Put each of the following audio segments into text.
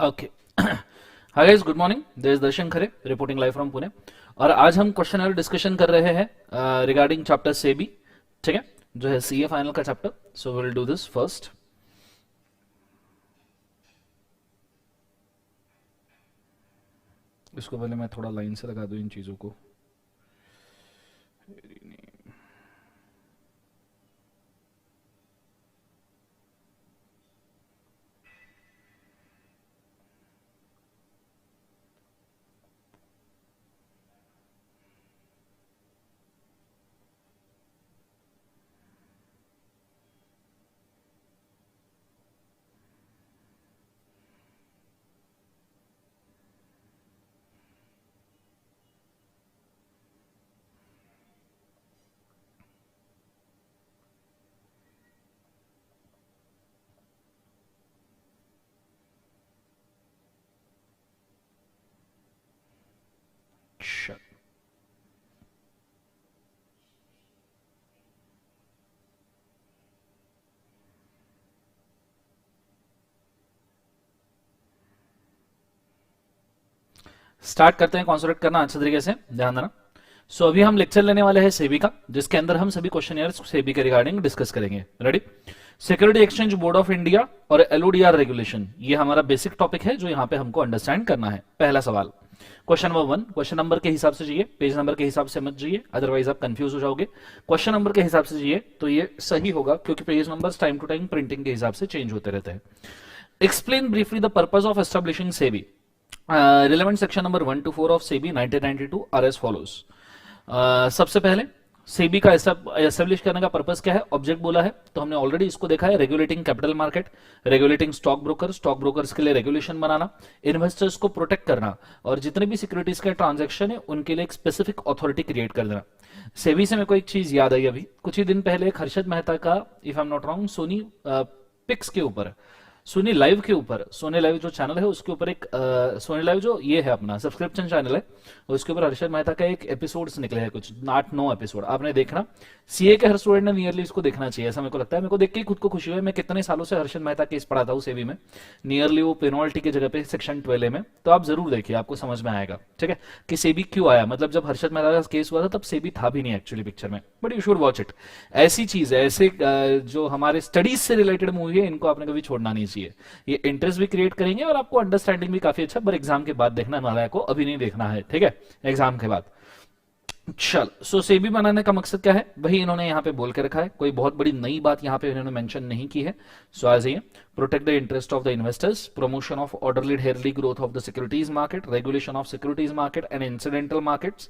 Okay. Hi guys, good morning. This is Darshan Khare reporting live from Pune. और आज हम question और discussion कर रहे हैं रिगार्डिंग चैप्टर सेबी। ठीक है, जो है सीए फाइनल का chapter. So will do this first. इसको पहले मैं थोड़ा लाइन से लगा दूं इन चीजों को। स्टार्ट करते हैं। कॉन्सेंट्रेट करना अच्छे तरीके से, ध्यान देना। सो अभी हम लेक्चर लेने वाले हैं सेबी का, जिसके अंदर हम सभी क्वेश्चन सेबी के रिगार्डिंग डिस्कस करेंगे। Ready? Security exchange board of India और एलओडीआर रेगुलेशन, ये हमारा बेसिक टॉपिक है जो यहाँ पे हमको अंडरस्टैंड करना है। पहला सवाल, क्वेश्चन नंबर 1 क्वेश्चन नंबर के हिसाब से चाहिए, पेज नंबर के हिसाब से मत जाइए, अदरवाइज आप कंफ्यूज हो जाओगे। क्वेश्चन नंबर के हिसाब से चाहिए तो ये सही होगा, क्योंकि page number time to time printing के हिसाब से चेंज होते रहते हैं। Explain briefly the purpose of establishing SEBI. Relevant section number 1 to 4 of SEBI 1992 are as follows. सबसे पहले सेबी का एस्टेब्लिश करने का पर्पस क्या है, ऑब्जेक्ट बोला है तो हमने ऑलरेडी इसको देखा है। Regulating capital market, regulating stock brokers के लिए रेगुलेशन बनाना, इन्वेस्टर्स को प्रोटेक्ट करना, और जितने भी सिक्योरिटीज के ट्रांजैक्शन है उनके लिए एक स्पेसिफिक अथॉरिटी क्रिएट कर देना। सेबी से मेरे को एक चीज याद आई, अभी कुछ ही दिन पहले एक हर्षद मेहता का, if I am not wrong, Sony Pix के ऊपर, सोनी लाइव के ऊपर, सोनी लाइव जो चैनल है उसके ऊपर एक सोनी लाइव जो ये है अपना सब्सक्रिप्शन चैनल है, उसके ऊपर हर्षद मेहता का एक एपिसोड्स निकले हैं, कुछ 8-9 एपिसोड आपने देखना। सीए के हर स्टूडेंट ने नियरली इसको देखना चाहिए, ऐसा मेरे को लगता है। मेरे को देख के खुद को खुशी हुई। मैं कितने सालों से हर्षद मेहता केस पढ़ाता हूँ सेबी में, नियरली वो पेनल्टी की जगह पे सेक्शन 12 में, तो आप जरूर देखिए, आपको समझ में आएगा। ठीक है, कि सेबी क्यों आया, मतलब जब हर्षद मेहता का केस हुआ था तब सेबी था भी नहीं एक्चुअली पिक्चर में, but you should watch it. ऐसी चीज है, ऐसे जो हमारे स्टडीज से रिलेटेड मूवी है, इनको आपने कभी छोड़ना नहीं चाहिए। ये इंटरेस्ट भी क्रिएट करेंगे और आपको अंडरस्टैंडिंग भी काफी अच्छा, पर एग्जाम के बाद देखना, नालायक को अभी नहीं देखना है। ठीक है, एग्जाम के बाद। चल, सो सेबी बनाने का मकसद क्या है, वही इन्होंने यहां पे बोल के रखा है, कोई बहुत बड़ी नई बात यहां पे इन्होंने मेंशन नहीं की है। सो आज ये protect the interest of the investors, promotion of orderly हेयरली growth of the securities market, regulation of securities market and incidental markets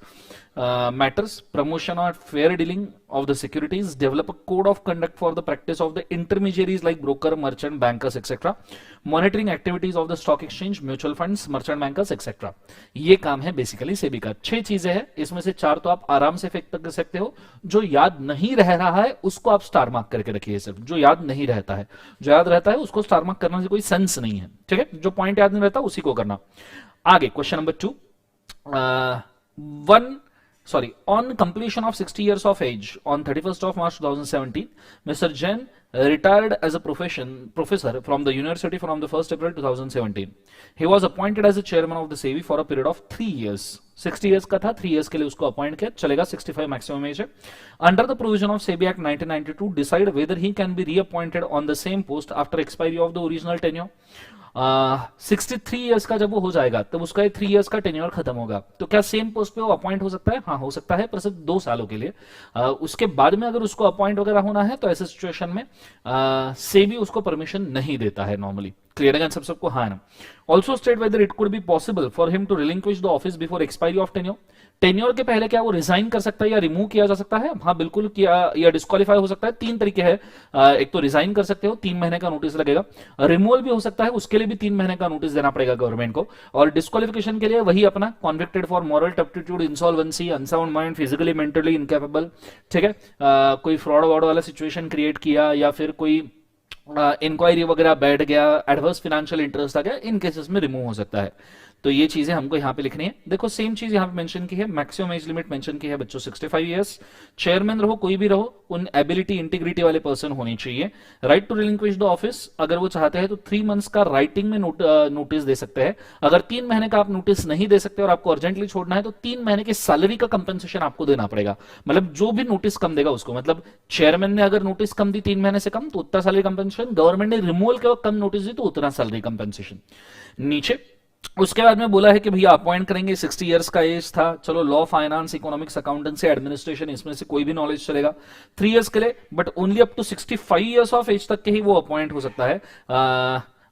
matters, promotion of fair dealing of the securities, develop a code of conduct for the practice of the intermediaries like broker, merchant, bankers, etc. Monitoring activities of the stock exchange, mutual funds, merchant bankers, etc. ये काम है basically SEBI का। 6 चीजें हैं, इसमें से 4 तो आप आराम से फेंक कर सकते हो। जो याद नहीं रह रहा है उसको आप स्टार मार्क करके रखिए, सिर्फ जो याद नहीं रहता है। जो याद रहता है उसको स्टार मार्क करने से कोई सेंस नहीं है। ठीक है, जो पॉइंट याद नहीं रहता उसी को करना। आगे question number 2, on completion of 60 years of age on 31st of March 2017, Mr. Jain retired as a professor from the university from the 1st April 2017. He was appointed as the chairman of the SEBI for a period of 3 years. 60 years का था, 3 years के लिए उसको appoint किया, चलेगा, 65 maximum age है। Under the provision of SEBI act 1992, decide whether he can be reappointed on the same post after expiry of the original tenure. 63 years का जब वो हो जाएगा तब उसका 3 इयर्स का टेन्योर खत्म होगा, तो क्या सेम पोस्ट पे वो अपॉइंट हो सकता है? हाँ, हो सकता है, पर सिर्फ 2 सालों के लिए। उसके बाद में अगर उसको अपॉइंट वगैरह होना है तो ऐसे सिचुएशन में सेबी उसको परमिशन नहीं देता है नॉर्मली। क्लियर है सबको? हाँ ना। Also state whether it could be possible for him to relinquish the office before expiry of tenure. Tenure के पहले क्या वो रिजाइन कर सकता है या रिमूव किया जा सकता है? हाँ बिल्कुल, किया या डिस्क्वालीफाई हो सकता है। 3 तरीके हैं, एक तो रिजाइन कर सकते हो, 3 महीने का नोटिस लगेगा। रिमूवल भी हो सकता है, उसके लिए भी 3 महीने का नोटिस देना पड़ेगा गवर्नमेंट को। और डिस्क्वालिफिकेशन के लिए वही अपना convicted for moral turpitude, insolvency, unsound mind, physically mentally incapable. ठीक है, कोई फ्रॉड वॉड वाला सिचुएशन क्रिएट किया या फिर कोई इंक्वायरी वगैरह बैठ गया, एडवर्स फाइनेंशियल इंटरेस्ट आ गया, इन केसेस में रिमूव हो सकता है। तो ये चीजें हमको यहाँ पे लिखनी है। देखो सेम चीज यहाँ पे मेंशन की है, मैक्सिमम एज लिमिट मेंशन की है बच्चों 65 इयर्स। चेयरमैन रहो कोई भी रहो, उन एबिलिटी इंटीग्रिटी वाले पर्सन होनी चाहिए। Right to relinquish the office, अगर वो चाहते हैं तो 3 मंथ्स का राइटिंग में नोटिस दे सकते हैं। अगर 3 महीने का आप नोटिस नहीं दे सकते और आपको अर्जेंटली छोड़ना है तो 3 महीने की सैलरी का कंपनसेशन आपको देना पड़ेगा। मतलब जो भी नोटिस कम देगा उसको, मतलब चेयरमैन ने अगर नोटिस कम दी 3 महीने से कम तो उतना सैलरी कंपनसेशन, गवर्नमेंट ने रिमूवल के वक्त कम नोटिस दी तो उतना सैलरी कंपनसेशन। नीचे उसके बाद में बोला है कि भैया अपॉइंट करेंगे, 60 इयर्स का एज था, चलो law, finance, economics, accountancy, administration, इसमें से कोई भी नॉलेज चलेगा। 3 इयर्स के लिए, but only up to 65 years of age तक के ही वो अपॉइंट हो सकता है,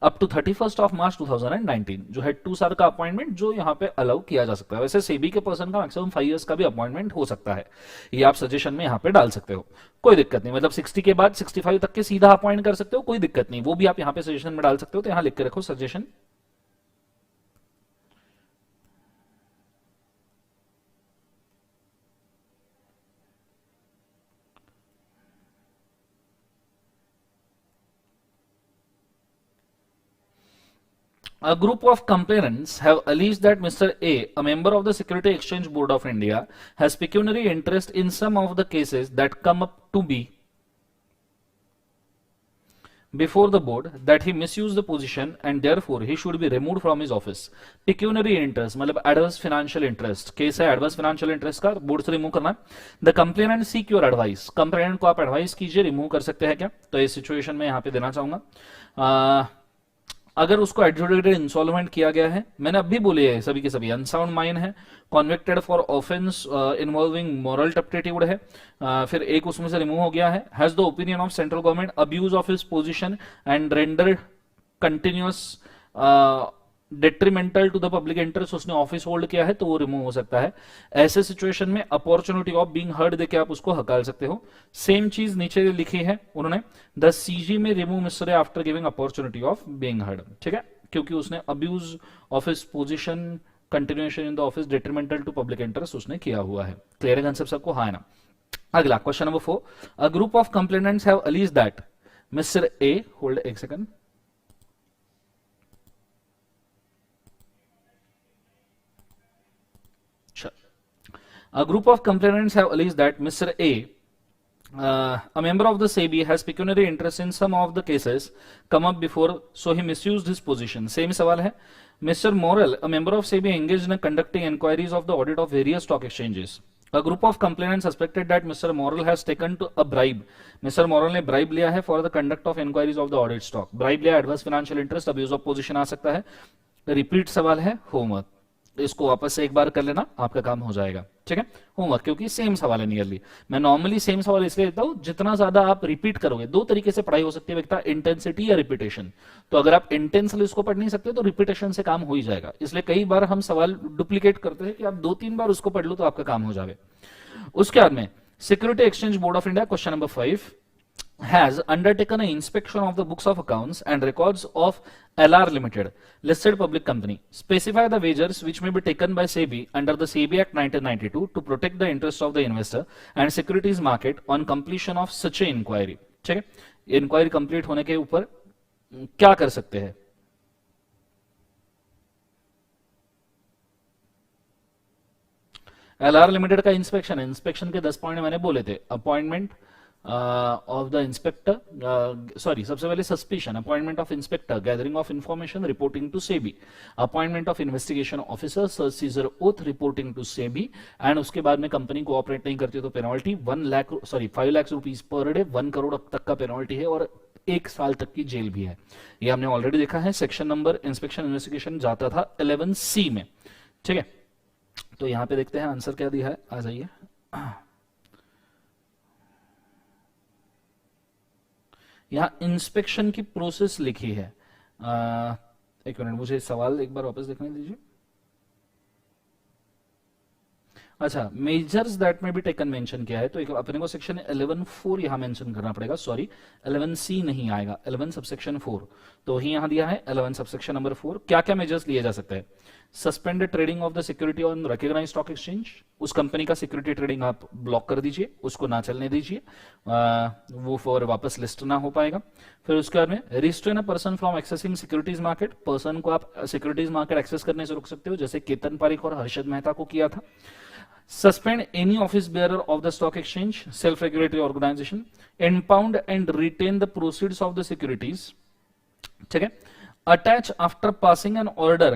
अप टू 31 ऑफ मार्च 2019 जो है 2 साल का अपॉइंटमेंट जो यहाँ पे अलाउ किया जा सकता है। वैसे सेबी के पर्सन का मैक्सिमम 5 इयर्स का भी अपॉइंटमेंट हो सकता है, ये आप सजेशन में यहाँ पे डाल सकते हो, कोई दिक्कत नहीं। मतलब 60 के बाद 65 तक के सीधा अपॉइंट कर सकते हो, कोई दिक्कत नहीं, वो भी आप यहाँ पे सजेशन में डाल सकते हो। तो यहाँ लिख के रखो suggestion. A group of complainants have alleged that Mr. A, a member of the Security Exchange Board of India, has pecuniary interest in some of the cases that come up to be before the board, that he misused the position and therefore he should be removed from his office. Pecuniary interest मतलब adverse financial interest, case है adverse financial interest का, board से remove करना है। The complainant seek your advice, complainant को आप advice कीजिए remove कर सकते हैं क्या, तो इस सिचुएशन में यहाँ पे देना चाहूंगा। अगर उसको एडजुडिकेटेड इंसॉल्वेंट किया गया है, मैंने अभी बोले है सभी के सभी, अनसाउंड माइंड है, convicted for offence involving moral turpitude है, फिर एक उसमें से रिमूव हो गया है, has the opinion of central government, abuse of his position and rendered continuous detrimental to the public interest, उसने ऑफिस होल्ड किया है तो वो रिमूव हो सकता है। ऐसे सिचुएशन में अपॉर्चुनिटी ऑफ बीइंग हर्ड देके आप उसको हकाल सकते हो। सेम चीज नीचे लिखी है उन्होंने, द सीजी में remove Mr after giving opportunity of being heard, ठीक है, क्योंकि उसने abuse of his position, continuation in the office, detrimental to public interest उसने किया हुआ है। क्लियर है कंसेप्ट सबको, हाँ है ना। अगला question number 4, a group of complainants have alleged that mister A, hold एक second, a group of complainants have alleged that Mr. A, a member of the SEBI, has pecuniary interest in some of the cases come up before, so he misused his position. Same सवाल है। Mr. Morel, a member of SEBI, engaged in conducting inquiries of the audit of various stock exchanges. A group of complainants suspected that Mr. Morel has taken to a bribe. Mr. Morel ने bribe लिया है for the conduct of inquiries of the audit stock. Bribe लिया, adverse financial interest, abuse of position आ सकता है। Repeat सवाल है, homework, इसको वापस से एक बार कर लेना, आपका काम हो जाएगा, ठीक है। होमवर्क, क्योंकि सेम सवाल है नियरली। मैं नॉर्मली सेम सवाल इसलिए देता हूं, जितना ज्यादा आप रिपीट करोगे, दो तरीके से पढ़ाई हो सकती है, एक इंटेंसिटी या रिपीटेशन। तो अगर आप इंटेंसली उसको पढ़ नहीं सकते तो रिपीटेशन से काम हो ही जाएगा। इसलिए कई बार हम सवाल डुप्लीकेट करते हैं कि आप 2-3 बार उसको पढ़ लो तो आपका काम हो जाए। उसके बाद में security exchange board of India, question number 5, has undertaken an inspection of the books of accounts and records of LR Limited, listed public company. Specify the wagers which may be taken by SEBI under the SEBI Act 1992 to protect the interests of the investor and securities market on completion of such an inquiry. ठीक है, inquiry complete होने के ऊपर क्या कर सकते हैं? LR limited का इंस्पेक्शन, इंस्पेक्शन के 10 पॉइंट मैंने बोले थे। Appointment of the inspector, sorry, सबसे पहले suspicion, appointment of inspector, gathering of information, reporting to SEBI, appointment of investigation officer, search seizure oath, reporting to SEBI, and उसके बाद में कंपनी कोऑपरेट नहीं करती तो penalty 5 lakh rupees per day, 1 crore तक का पेनल्टी है और 1 साल तक की जेल भी है। ये हमने ऑलरेडी देखा है। सेक्शन नंबर इंस्पेक्शन इन्वेस्टिगेशन जाता था 11C में, ठीक है। तो यहां पे देखते हैं आंसर क्या दिया है, आ जाइए। यहां इंस्पेक्शन की प्रोसेस लिखी है। एक मिनट, मुझे सवाल एक बार वापस देखने दीजिए। अच्छा, मेजर्स दैट में भी टेकन मेंशन किया है, तो एक अपने को सेक्शन 11(4) यहां मेंशन करना पड़ेगा, सॉरी 11C नहीं आएगा, 11 सबसेक्शन 4, तो ही यहां दिया है 11 सबसेक्शन नंबर 4। क्या क्या मेजर्स लिए जा सकते हैं? Suspend trading of the security on recognised stock exchange, उस कंपनी का सिक्योरिटी ट्रेडिंग आप ब्लॉक कर दीजिए, उसको ना चलने दीजिए, वो फॉर वापस लिस्ट ना हो पाएगा। फिर उसके बाद में restrain a person from accessing securities market, person को आप सिक्योरिटीज मार्केट एक्सेस करने से रोक सकते हो, जैसे केतन पारिक और हर्षद मेहता को किया था। Suspend any office bearer of the stock exchange, self-regulatory organization, impound and retain the proceeds of the securities, ठीक है। Attach after passing an order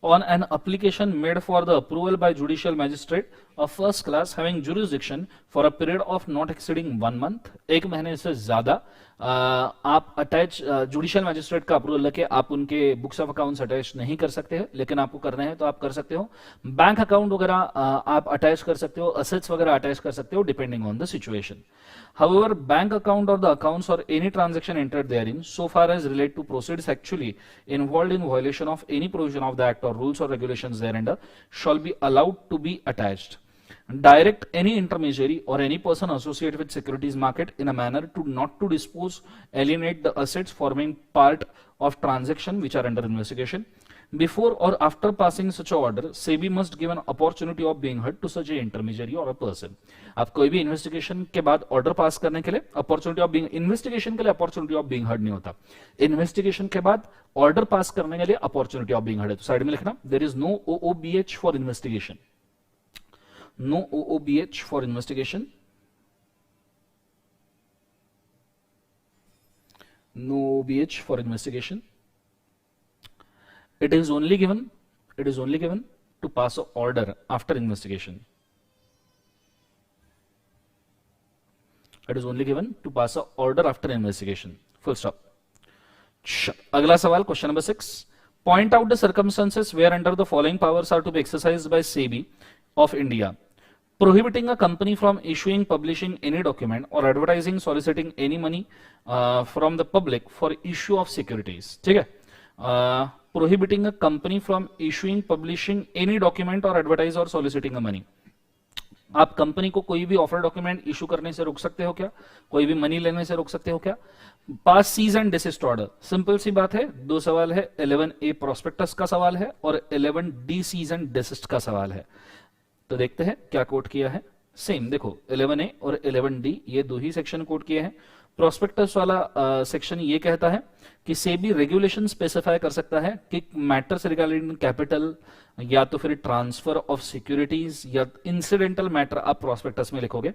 on an application made for the approval by judicial magistrate of first class having jurisdiction for a period of not exceeding 1 month, एक महीने से ज्यादा आप attach judicial magistrate का approval लेके आप उनके books of accounts attach नहीं कर सकते हैं, लेकिन आपको करना है तो आप कर सकते हो। बैंक अकाउंट वगैरह आप अटैच कर सकते हो, असेट्स वगैरह अटैच कर सकते हो depending on the situation. However, bank account or the accounts or any transaction entered therein, so far as relate to proceeds actually involved in violation of any provision of the act or rules or regulations thereunder, shall be allowed to be attached. Direct any intermediary or any person associated with securities market in a manner to not to dispose, alienate the assets forming part of transaction which are under investigation. Before or after passing such a order, SEBI must give an opportunity of being heard to such a intermediary or a person. आप कोई भी investigation के बाद order pass करने के लिए opportunity of being, investigation के लिए अपॉर्चुनिटी ऑफ बीइंग हर्ड नहीं होता, इन्वेस्टिगेशन के बाद ऑर्डर पास करने के लिए अपॉर्चुनिटी ऑफ बीइंग हर्ड है। तो साइड में लिखना, there is no OOBH for investigation, no OOBH for investigation, no OOBH for investigation. It is only given to pass an order after investigation. It is only given to pass an order after investigation. Full stop. अगला सवाल, question number 6. Point out the circumstances where under the following powers are to be exercised by SEBI of India, prohibiting a company from issuing, publishing any document or advertising, soliciting any money from the public for issue of securities. ठीक है, prohibiting a company from issuing, publishing any document or advertise or soliciting a money. आप company को कोई भी offer document issue करने से रोक सकते हो क्या? कोई भी मनी लेने से रोक सकते हो क्या? Pass cease and desist order, simple सी बात है, दो सवाल है, 11A प्रोस्पेक्टस का सवाल है और 11D सीज एंड डिसिस्ट का सवाल है। तो देखते हैं क्या कोट किया है। सेम देखो, 11A और 11D ये दो ही सेक्शन कोट किए हैं। प्रोस्पेक्टस वाला सेक्शन ये कहता है कि सेबी रेगुलेशन स्पेसिफाई कर सकता है कि मैटर्स रिगार्डिंग कैपिटल या तो फिर ट्रांसफर ऑफ सिक्योरिटीज या इंसिडेंटल मैटर आप प्रोस्पेक्टस में लिखोगे,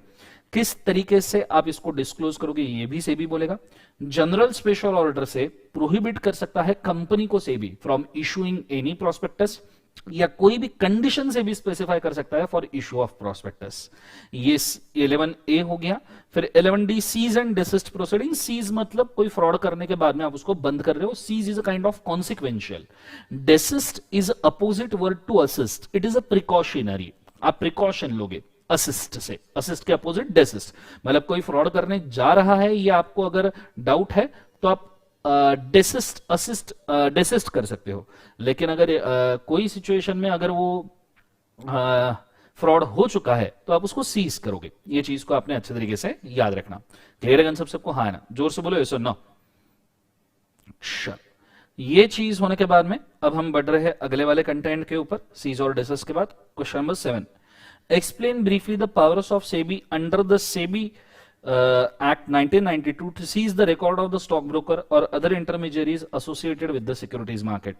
किस तरीके से आप इसको डिस्क्लोज करोगे ये भी सेबी बोलेगा। जनरल स्पेशल ऑर्डर से प्रोहिबिट कर सकता है कंपनी को SEBI from issuing any prospectus, या कोई भी कंडीशन से भी स्पेसिफाई कर सकता है फॉर इशू ऑफ प्रोस्पेक्टस। ये 11A हो गया। फिर 11D cease and desist proceeding. Cease मतलब कोई फ्रॉड करने के बाद में आप उसको बंद कर रहे हो, cease is a kind of consequential. Desist is opposite word to assist, it is a precautionary, आप प्रिकॉशन लोगे असिस्ट से, असिस्ट के अपोजिट डेसिस्ट, मतलब कोई फ्रॉड करने जा रहा है या आपको अगर डाउट है तो आप डेसिस्ट कर सकते हो। लेकिन अगर कोई सिचुएशन में अगर वो फ्रॉड हो चुका है तो आप उसको सीज करोगे। ये चीज को आपने अच्छे तरीके से याद रखना। क्लियर है सबको? हाँ ना, जोर से बोलो यस और नो। ये चीज होने के बाद में अब हम बढ़ रहे हैं अगले वाले कंटेंट के ऊपर, सीज और डिसिस्ट के बाद। Question number 7, explain briefly the powers of SEBI under the SEBI Act 1992 to seize the record of the stockbroker or other intermediaries associated with the securities market.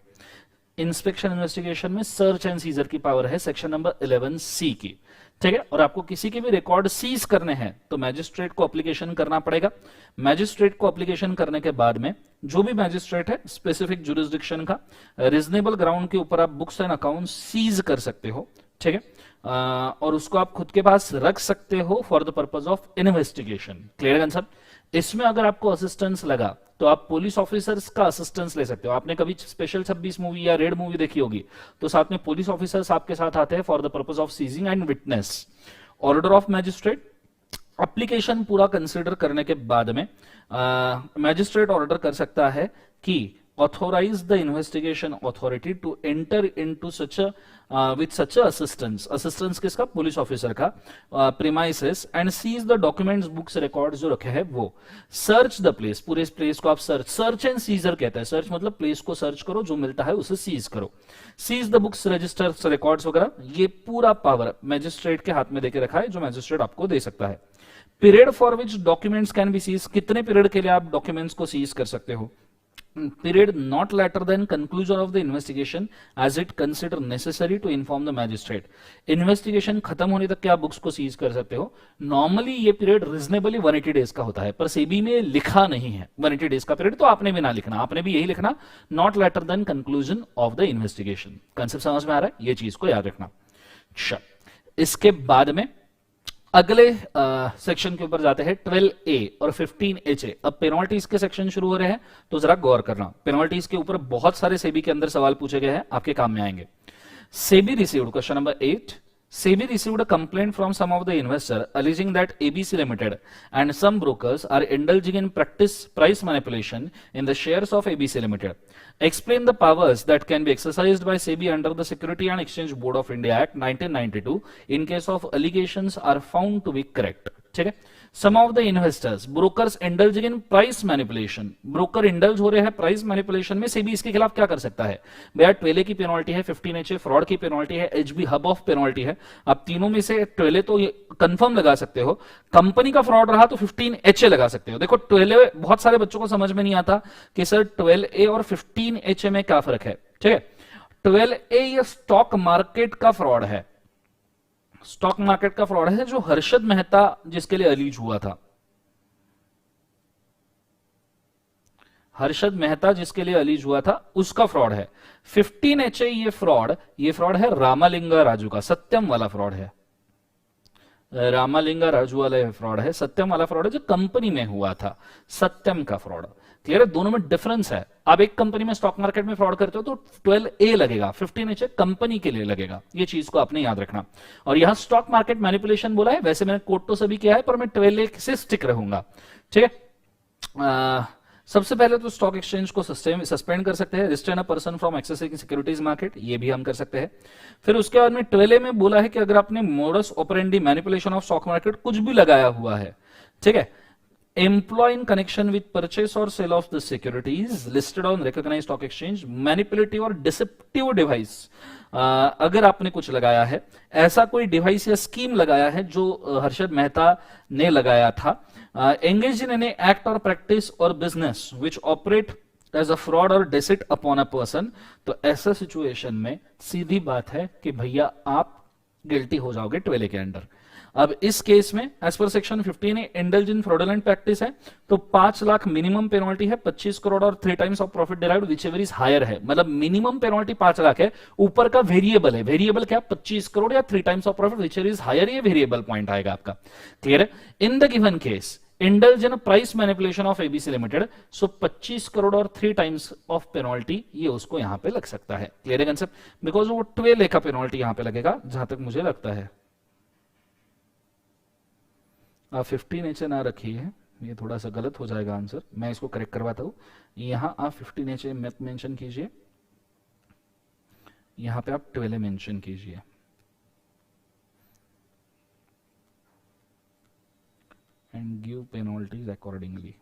Inspection investigation में सर्च एंड सीजर की power है section number 11C की, ठीक है। और आपको किसी के भी रिकॉर्ड सीज करने हैं तो मैजिस्ट्रेट को एप्लीकेशन करना पड़ेगा। मैजिस्ट्रेट को एप्लीकेशन करने के बाद में जो भी मैजिस्ट्रेट है स्पेसिफिक जुरिस्डिक्शन का रीजनेबल ग्राउंड के ऊपर आप बुक्स एंड अकाउंट सीज कर सकते हो, ठीक है। और उसको आप खुद के पास रख सकते हो for the purpose of investigation. Clear concept? इसमें अगर आपको असिस्टेंस लगा तो आप पुलिस ऑफिसर्स का असिस्टेंस ले सकते हो। आपने कभी स्पेशल 26 मूवी या रेड मूवी देखी होगी, तो साथ में पुलिस ऑफिसर्स आपके साथ आते हैं for the purpose of seizing and witness. Order of magistrate, application पूरा कंसिडर करने के बाद में मैजिस्ट्रेट ऑर्डर कर सकता है कि authorize the investigation authority to enter into such a with such a assistance किसका, पुलिस ऑफिसर का, premises and seize the documents, books, records जो रखे हैं वो, search the place, पूरे प्लेस को आप search and seizure कहते हैं, search मतलब प्लेस को सर्च करो, जो मिलता है उसे सीज करो, seize the books, registers, records वगैरह, ये पूरा पावर मैजिस्ट्रेट के हाथ में देके रखा है, जो मैजिस्ट्रेट आपको दे सकता है। Period for which documents can be seize, कितने पीरियड के लिए आप डॉक्यूमेंट्स को सीज कर सकते हो। Period not later than conclusion of the investigation as it consider necessary to inform the magistrate, investigation खत्म होने तक क्या आप बुक्स को सीज कर सकते हो। नॉर्मली ये पीरियड रीजनेबली 180 डेज का होता है, पर सेबी में लिखा नहीं है 180 डेज का पीरियड, तो आपने भी ना लिखना, आपने भी यही लिखना not later than conclusion of the investigation. Concept समझ में आ रहा है, ये चीज को याद रखना। अच्छा, इसके बाद में अगले सेक्शन के ऊपर जाते हैं 12A और 15HA। अब पेनल्टीज के सेक्शन शुरू हो रहे हैं, तो जरा गौर करना, पेनल्टीज के ऊपर बहुत सारे सेबी के अंदर सवाल पूछे गए हैं, आपके काम में आएंगे। SEBI received, question number 8, SEBI received a complaint from some of the investor alleging that ABC Limited and some brokers are indulging in price manipulation in the shares of ABC Limited. Explain the powers that can be exercised by SEBI under the Security and Exchange Board of India Act 1992 in case of allegations are found to be correct. ठीक है, some of the investors, brokers indulging in price manipulation, broker indulge हो रहे हैं price manipulation में, सेबी इसके खिलाफ क्या कर सकता है भैया। 12A की पेनल्टी है, 15HA फ्रॉड की पेनल्टी है, HB हब ऑफ पेनल्टी है। अब तीनों में से 12A तो ये कंफर्म लगा सकते हो, कंपनी का फ्रॉड रहा तो 15HA लगा सकते हो। देखो 12A बहुत सारे बच्चों को समझ में नहीं आता कि सर 12A और 15HA में क्या फर्क है। ठीक है, 12A ये स्टॉक मार्केट का फ्रॉड है, स्टॉक मार्केट का फ्रॉड है, जो हर्षद मेहता जिसके लिए अलीज हुआ था, हर्षद मेहता जिसके लिए अलीज हुआ था उसका फ्रॉड है। 15HA ये फ्रॉड है रामालिंगा राजू का, सत्यम वाला फ्रॉड है, रामालिंगा राजू वाला फ्रॉड है, सत्यम वाला फ्रॉड है जो कंपनी में हुआ था, सत्यम का फ्रॉड। क्लियर है, दोनों में डिफरेंस है। आप एक कंपनी में स्टॉक मार्केट में फ्रॉड करते हो तो 12A लगेगा, 15HA कंपनी के लिए लगेगा, ये चीज को आपने याद रखना। और यहां स्टॉक मार्केट मैनिपुलेशन बोला है, वैसे मैंने कोट तो सभी किया है, पर मैं 12A से स्टिक रहूंगा। ठीक है, सबसे पहले तो स्टॉक एक्सचेंज को सस्पेंड कर सकते हैं, restrain a person from accessing securities market, ये भी हम कर सकते हैं। फिर उसके बाद में 12A में बोला है कि अगर आपने modus operandi manipulation of stock market कुछ भी लगाया हुआ है, ठीक है, employ in connection with purchase or sale of the securities listed on recognized stock exchange, manipulative और deceptive device, अगर आपने कुछ लगाया है, ऐसा कोई डिवाइस या स्कीम लगाया है जो हर्षद मेहता ने लगाया था, engage in any act or practice or business which operate as a fraud or deceit upon a person, तो ऐसा सिचुएशन में सीधी बात है कि भैया आप गिल्टी हो जाओगे 12A के अंडर। अब इस केस में as per section 15A indulge in fraudulent practice है, तो 5 लाख मिनिमम पेनल्टी है, 25 करोड़ और 3 times of profit derived whichever is higher है, मतलब मिनिमम पेनल्टी 5 लाख है, ऊपर का वेरिएबल है, वेरिएबल क्या 25 करोड़ या 3 times of profit whichever is higher, ये वेरिएबल पॉइंट आएगा आपका। क्लियर है, in the given case indulge in price manipulation of ABC limited, so 25 crore और 3 टाइम्स ऑफ पेनल्टी ये उसको यहां पे लग सकता है। क्लियर है कंसेप्ट, बिकॉज वो 12A का पेनल्टी यहां पे लगेगा जहां तक मुझे लगता है। आप 15HA ना रखिए, ये थोड़ा सा गलत हो जाएगा आंसर, मैं इसको करेक्ट करवाता हूं। यहां आप 15HA मत मेंशन कीजिए, यहां पे आप 12A मेंशन कीजिए। And give penalties accordingly.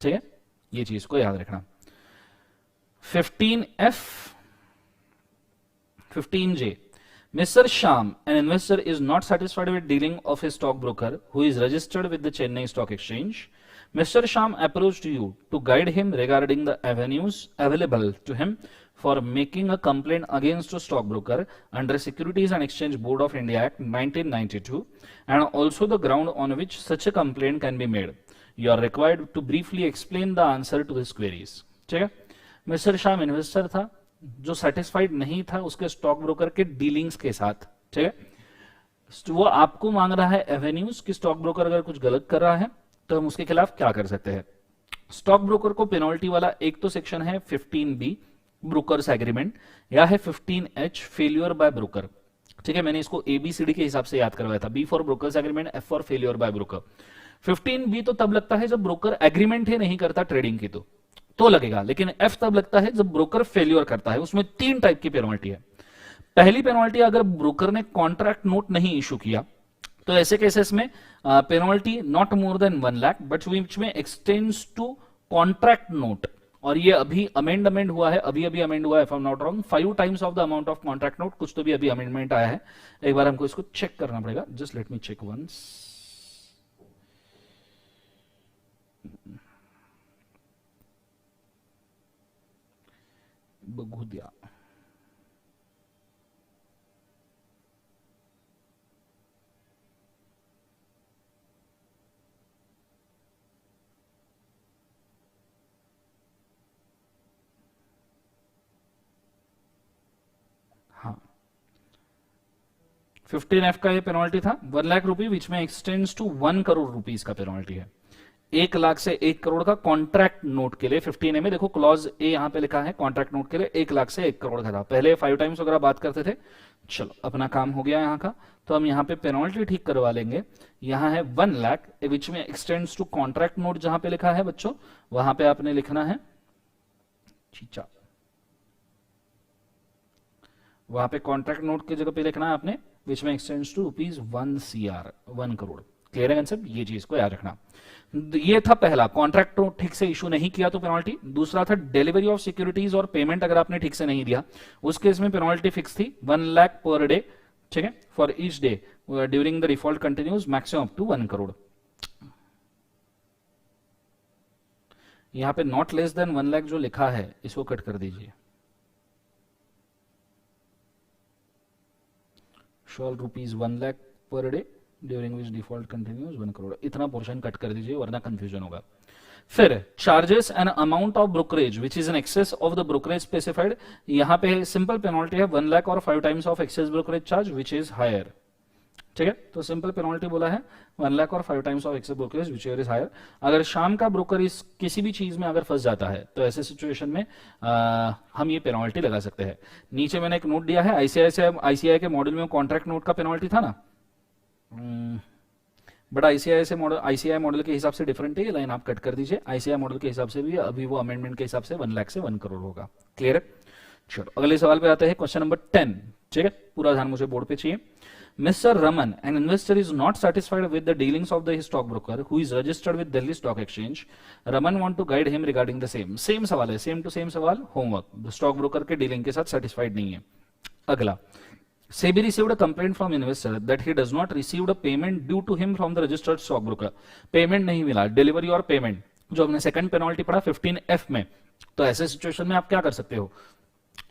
ठीक है, ये चीज को याद रखना। 15F 15J, Mr. Shyam, an investor, is not satisfied with dealing of his stockbroker who is registered with the Chennai Stock Exchange. Mr. Shyam approached you to guide him regarding the avenues available to him for making a complaint against a stockbroker under Securities and Exchange Board of India Act 1992 and also the ground on which such a complaint can be made. You are required to briefly explain the answer to his queries. ठीक है, mister Shyam investor था जो satisfied नहीं था उसके stock broker के dealings के साथ। ठीक है, तो वो आपको मांग रहा है एवेन्यूज कि स्टॉक ब्रोकर अगर कुछ गलत कर रहा है तो हम उसके खिलाफ क्या कर सकते हैं। स्टॉक ब्रोकर को पेनल्टी वाला एक तो सेक्शन है 15B ब्रोकर्स एग्रीमेंट, या है 15H फेल्यूर बाय ब्रोकर। ठीक है, मैंने इसको ABCD के हिसाब से याद करवाया था। B for brokers agreement, F for failure by broker. 15B तो तब लगता है जब ब्रोकर एग्रीमेंट ही नहीं करता ट्रेडिंग की, तो लगेगा, लेकिन F तब लगता है जब ब्रोकर फेलियर करता है। उसमें 3 टाइप की पेनल्टी है। पहली पेनल्टी, अगर ब्रोकर ने कॉन्ट्रैक्ट नोट नहीं इशू किया, तो ऐसे केसेस में penalty not more than 1 lakh but which में एक्सटेंड्स टू कॉन्ट्रैक्ट नोट। और ये अभी अमेंडमेंट हुआ है, अभी अभी अमेंड हुआ है, if I am not wrong, 5 times of the amount of contract note, कुछ तो भी अभी अमेंडमेंट आया है। एक बार हमको इसको चेक करना पड़ेगा, just let me check once. Bagudiya, हाँ 15F का ये पेनल्टी था, 1 लाख रुपी विच में एक्सटेंड्स टू 1 करोड़ रुपीस का पेनल्टी है। 1 लाख से 1 करोड़ का कॉन्ट्रैक्ट नोट के लिए 15A में देखो क्लॉज ए यहां पे लिखा है, कॉन्ट्रैक्ट नोट के लिए 1 लाख से 1 करोड़ का था। पहले 5 टाइम्स वगैरह बात करते थे। चलो अपना काम हो गया यहाँ का, तो हम यहाँ पे पेनल्टी ठीक करवा लेंगे। यहाँ है 1 लाख विच में एक्सटेंड्स टू कॉन्ट्रैक्ट नोट, जहां पे लिखा है बच्चों वहां पे आपने लिखना है चीचा, वहां पे कॉन्ट्रैक्ट नोट की जगह पे लिखना है आपने विच में extends to rupees 1 CR, 1 crore. Clear है कंसेप्ट, ये चीज को याद रखना। ये था पहला, कॉन्ट्रैक्ट ठीक से इशू नहीं किया तो पेनल्टी। दूसरा था डिलीवरी ऑफ सिक्योरिटीज और पेमेंट अगर आपने ठीक से नहीं दिया, उस केस में पेनल्टी फिक्स थी 1 लाख पर डे, ठीक है, for each day during the default continues, maximum up to 1 crore. यहां पे नॉट लेस देन 1 लाख जो लिखा है इसको कट कर दीजिए। Shawl rupees 1 lakh per day during which default continues 1 crore, इतना पोर्शन कट कर दीजिए वरना कंफ्यूजन होगा। फिर charges and amount of brokerage which is in excess of the brokerage specified, यहां पे सिंपल पेनल्टी है 1 लाख और 5 times of excess brokerage charge which is higher. ठीक है, तो सिंपल पेनल्टी बोला है 1 लाख और 5 times of excess brokerage which is higher. अगर शाम का ब्रोकर इस किसी भी चीज में अगर फंस जाता है तो ऐसे सिचुएशन में हम ये पेनल्टी लगा सकते हैं। नीचे मैंने एक नोट दिया है, आईसीआई के मॉडल में कॉन्ट्रैक्ट नोट का पेनल्टी था ना, बट आईसीआई मॉडल के हिसाब से डिफरेंट है, ये लाइन आप कट कर दीजिए। आईसीआई मॉडल के हिसाब से भी अभी वो अमेंडमेंट के हिसाब से 1 लाख से 1 करोड़ होगा। क्लियर है, चलो अगले सवाल पे आते हैं, क्वेश्चन नंबर 10। ठीक है, पूरा ध्यान मुझे बोर्ड पे चाहिए। Mr. Raman, an investor, is not satisfied with the dealings of the stockbroker who is registered with Delhi Stock Exchange. Raman want to guide him regarding the same. Same सवाल है, same to same सवाल, homework. Stock broker के dealing के साथ satisfied नहीं है। अगला, SEBI received a complaint from investor that he does not receive a payment due to him from the registered stockbroker. Payment नहीं मिला, डिलीवरी और पेमेंट, जो हमने सेकंड पेनल्टी पढ़ा 15F में। तो ऐसे सिचुएशन में आप क्या कर सकते हो,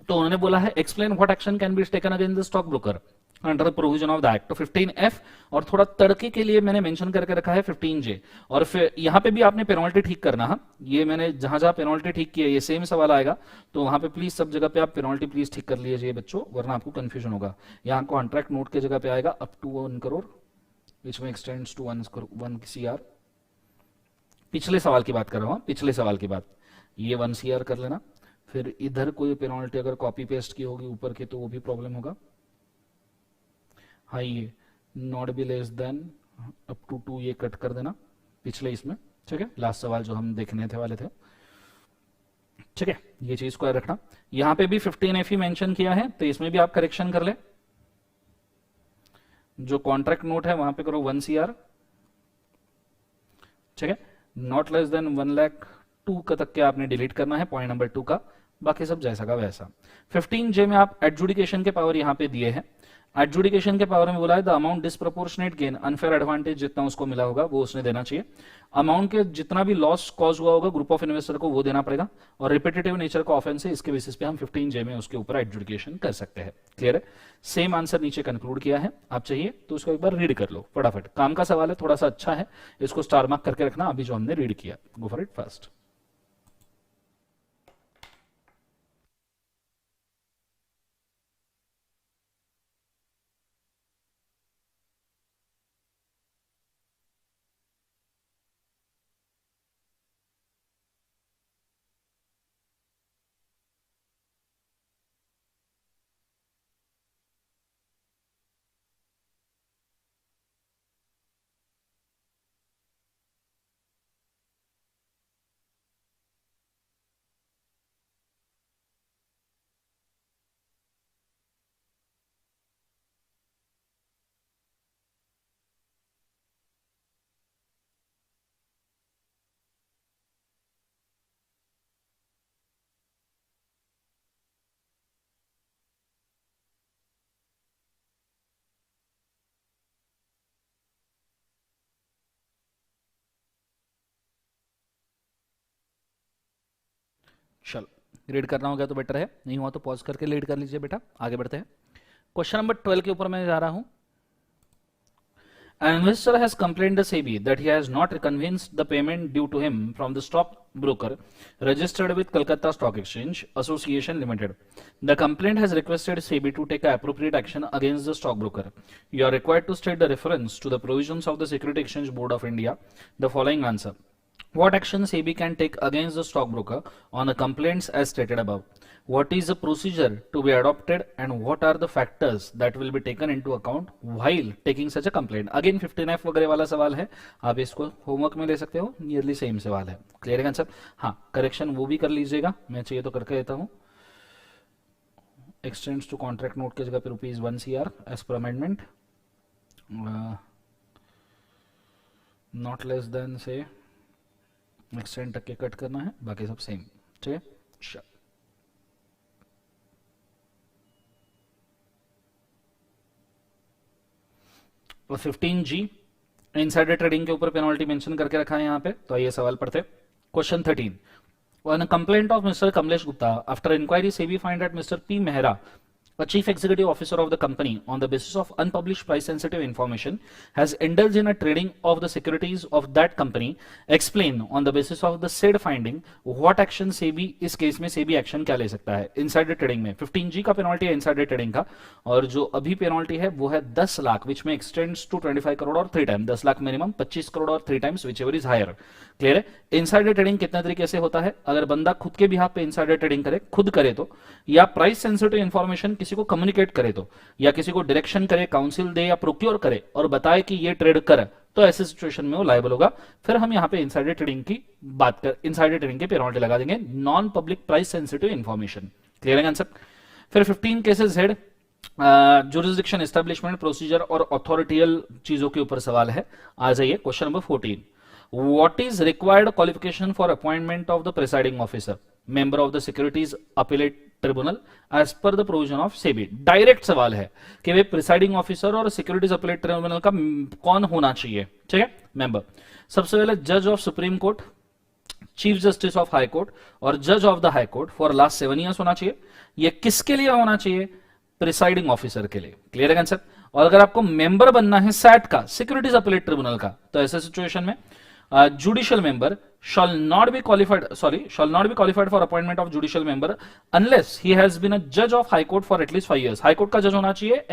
तो उन्होंने बोला है explain what action can be taken against the stock broker under provision of the act. तो 15F और थोड़ा तड़के के लिए मैंने मेंशन करके रखा है 15J। और फिर यहां पे भी आपने पेनल्टी ठीक करना है। ये मैंने जहां जहां पेनल्टी ठीक की है ये सेम सवाल आएगा, तो वहां पे प्लीज सब जगह पे आप पेनल्टी प्लीज ठीक कर लीजिए बच्चों, वरना आपको कंफ्यूजन होगा। यहाँ कॉन्ट्रैक्ट नोट की जगह पे आएगा अप टू 1 करोड़ विच में एक्सटेंड्स टू 1 CR। पिछले सवाल की बात कर रहा हूं, पिछले सवाल की बात, ये 1 CR कर लेना। फिर इधर कोई पेनल्टी अगर कॉपी पेस्ट की होगी ऊपर के तो वो भी प्रॉब्लम होगा। हाँ, ये not be less than up to 2 ये कट कर देना पिछले इसमें। ठीक है, लास्ट सवाल जो हम देखने थे वाले थे। ठीक है, ये चीज को याद रखना। यहां पे भी 15F ही मेंशन किया है, तो इसमें भी आप करेक्शन कर ले। जो कॉन्ट्रैक्ट नोट है वहां पे करो 1 CR। ठीक है, नॉट लेस देन 1 लाख 2 का तक के आपने डिलीट करना है, पॉइंट नंबर 2 का, बाकी सब जैसा का वैसा। 15J में आप एडजुडिकेशन के पावर यहां पे दिए हैं। एडजुडिकेशन के पावर में बोला है the amount disproportionate gain, unfair advantage जितना उसको मिला होगा वो उसने देना चाहिए। अमाउंट के जितना भी लॉस कॉज हुआ होगा ग्रुप ऑफ इन्वेस्टर को वो देना पड़ेगा। और रिपीटेटिव नेचर का ऑफेंस है, इसके बेसिस पे हम 15J में उसके ऊपर एडजुडिकेशन कर सकते हैं। क्लियर है, सेम आंसर नीचे कंक्लूड किया है, आप चाहिए तो उसको एक बार रीड कर लो फटाफट। काम का सवाल है, थोड़ा सा अच्छा है, इसको स्टार मार्क करके रखना अभी जो हमने रीड किया। Go for it fast. चलो, रीड करना हो गया तो बेटर है, नहीं हुआ तो पॉज करके रीड कर लीजिए बेटा। आगे बढ़ते हैं। क्वेश्चन नंबर 12 के ऊपर मैं जा रहा हूं। An investor has complained to SEBI that he has not convinced the payment due to him from the stock broker registered with Kolkata Stock Exchange Association Limited. The complaint has requested SEBI to take appropriate action against the stockbroker. You are required to state the reference to the provisions of the Security Exchange Board of India. The following answer. What action SEBI can take against the stockbroker on the complaints as stated above? What is the procedure to be adopted and what are the factors that will be taken into account while taking such a complaint? Again 15F वगैरह वाला सवाल है, आप इसको homework में ले सकते हो, नियरली सेम सवाल है। क्लियर है कंसेप्ट? हाँ, करेक्शन वो भी कर लीजिएगा, मैं चाहिए तो करके देता हूँ। एक्सटेंड्स टू कॉन्ट्रैक्ट नोट की जगह पे ₹1 CR as per amendment, not less than से एक्सटेंड तक के कट करना है, बाकी सब सेम। ठीक है, श्योर। और 15G इनसाइडर ट्रेडिंग के ऊपर पेनल्टी मेंशन करके रखा है यहाँ पे, तो आइए सवाल पढ़ते। Question 13, on a complaint of Mr. Kamlesh Gupta, after inquiry, SEBI find that Mr. P. Mehra, a chief executive officer of the company, on the basis of unpublished price-sensitive information, has indulged in a trading of the securities of that company. Explain on the basis of the said finding what action SEBI, इस case में SEBI action क्या ले सकता है insider trading में। 15G का penalty है insider trading का, और जो अभी पेनल्टी है वो है 10 लाख, विच में एक्सटेंड्स टू 25 करोड़ और 3 टाइम, 10 लाख मिनिमम, 25 करोड़ और 3 times, whichever is higher. Clear है? इनसाइडर ट्रेडिंग कितने तरीके से होता है? अगर बंदा खुद के बिहाफ पे इनसाइडर ट्रेडिंग करे, खुद करे तो, या प्राइस सेंसिटिव इंफॉर्मेशन किसी को कम्युनिकेट करे तो, या किसी को डायरेक्शन करे, काउंसिल दे या प्रोक्योर करे और बताए कि ये ट्रेड कर, तो ऐसे सिचुएशन में वो लायबल होगा। फिर हम यहाँ पे इनसाइडर ट्रेडिंग की बात कर, इनसाइडर ट्रेडिंग के पेनल्टी लगा देंगे, non public price sensitive information. Clear है कंसेप्ट? फिर 15 cases head, jurisdiction, establishment, procedure और अथॉरिटियल चीजों के ऊपर सवाल है। आ जाइए question number 14, what is required qualification for appointment of the presiding officer, member of the securities appellate tribunal as per the provision of SEBI? Direct सवाल है कि वे प्रिसाइडिंग ऑफिसर और सिक्योरिटीज अपीलेट ट्रिब्यूनल का कौन होना चाहिए। ठीक है, मेंबर। सबसे पहले जज of supreme court, chief justice of high court और जज of the high court for last 7 years होना चाहिए। ये किसके लिए होना चाहिए? प्रिसाइडिंग ऑफिसर के लिए। क्लियर है कंसेप्ट? और अगर आपको मेंबर बनना है सैट का, सिक्योरिटीज अपीलेट ट्रिब्यूनल का, तो ऐसे सिचुएशन में judicial member shall not be qualified for appointment of judicial member unless he has been a judge of high court for at least 5 years. High court का जज होना चाहिए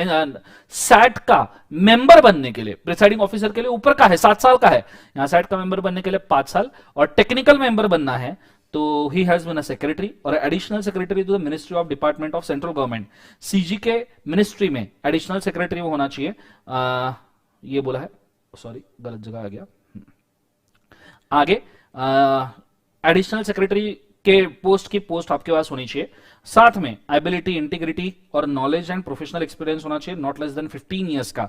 set का member बनने के लिए। प्रिसाइडिंग ऑफिसर के लिए ऊपर का है 7 साल का है, यहाँ सैट का मेंबर बनने के लिए 5 साल, और टेक्निकल मेंबर बनना है तो he has been a secretary और additional secretary to the ministry of department of central government. CG के मिनिस्ट्री में एडिशनल सेक्रेटरी वो होना चाहिए। ये बोला है, सॉरी गलत जगह आ गया। आगे एडिशनल सेक्रेटरी के पोस्ट की पोस्ट आपके पास होनी चाहिए, साथ में एबिलिटी, इंटीग्रिटी और नॉलेज एंड प्रोफेशनल एक्सपीरियंस होना चाहिए, नॉट लेस देन 15 इयर्स का।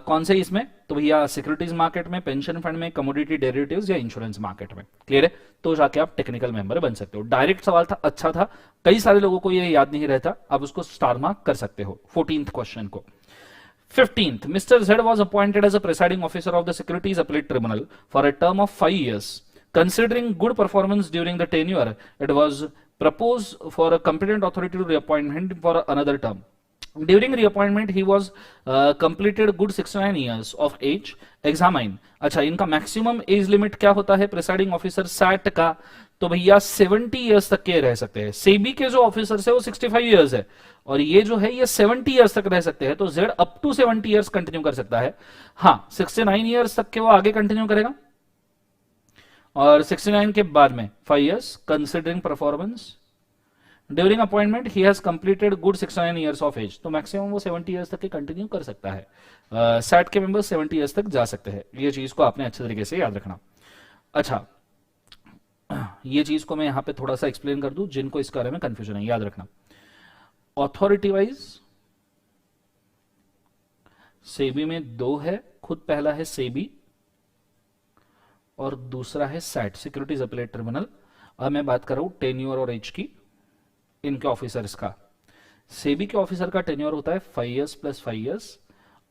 कौन से इसमें? तो भैया सिक्योरिटीज मार्केट में, पेंशन फंड में, कमोडिटी डेरिवेटिव्स या इंश्योरेंस मार्केट में। क्लियर है? तो जाके आप टेक्निकल मेंबर बन सकते हो। डायरेक्ट सवाल था, अच्छा था, कई सारे लोगों को ये याद नहीं रहता, आप उसको स्टार मार्क कर सकते हो 14th क्वेश्चन को। 15th, Mr. Z was appointed as a presiding officer of the Securities Appellate Tribunal for a term of 5 years. Considering good performance during the tenure, it was proposed for a competent authority to reappoint him for another term. During reappointment, he was completed good 69 years of age. Examine. अच्छा, इनका maximum age limit क्या होता है presiding officer set का? तो भैया 70 years तक के रह सकते हैं। सेबी के जो ऑफिसर्स है वो 65 इयर्स है, और ये जो है ये 70 इयर्स तक रह सकते हैं, तो जेड अप टू 70 इयर्स कंटिन्यू कर सकता है। हाँ, 69 इयर्स तक के वो आगे कंटिन्यू करेगा, और 69 के बाद में 5 years considering performance. During appointment he has completed good 69 years of age, तो मैक्सिमम वो 70 इयर्स तक के कंटिन्यू कर सकता है। सैट के मेंबर्स 70 इयर्स तक जा सकते हैं, ये चीज को आपने अच्छे तरीके से याद रखना। अच्छा, ये चीज को मैं यहां पे थोड़ा सा एक्सप्लेन कर दूं, जिनको इस बारे में कंफ्यूजन है, याद रखना। ऑथोरिटी वाइज सेबी में 2 है, खुद पहला है सेबी और दूसरा है सैट, सिक्योरिटीज अपीलेट ट्रिब्यूनल। अब मैं बात कर रहा हूं टेन्योर और एज की, इनके ऑफिसर्स का। सेबी के ऑफिसर का टेन्योर होता है 5 इयर्स प्लस 5 इयर्स,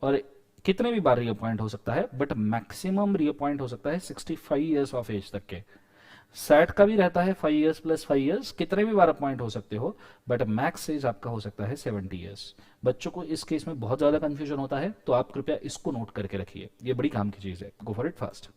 और कितने भी बार रीअपॉइंट हो सकता है, बट मैक्सिमम रीअपॉइंट हो सकता है 65 इयर्स ऑफ एज तक के। सैट का भी रहता है 5 इयर्स प्लस 5 इयर्स, कितने भी बार अपॉइंट हो सकते हो, बट मैक्स एज आपका हो सकता है 70 इयर्स। बच्चों को इस केस में बहुत ज्यादा कंफ्यूजन होता है, तो आप कृपया इसको नोट करके रखिए, ये बड़ी काम की चीज है। Go for it fast.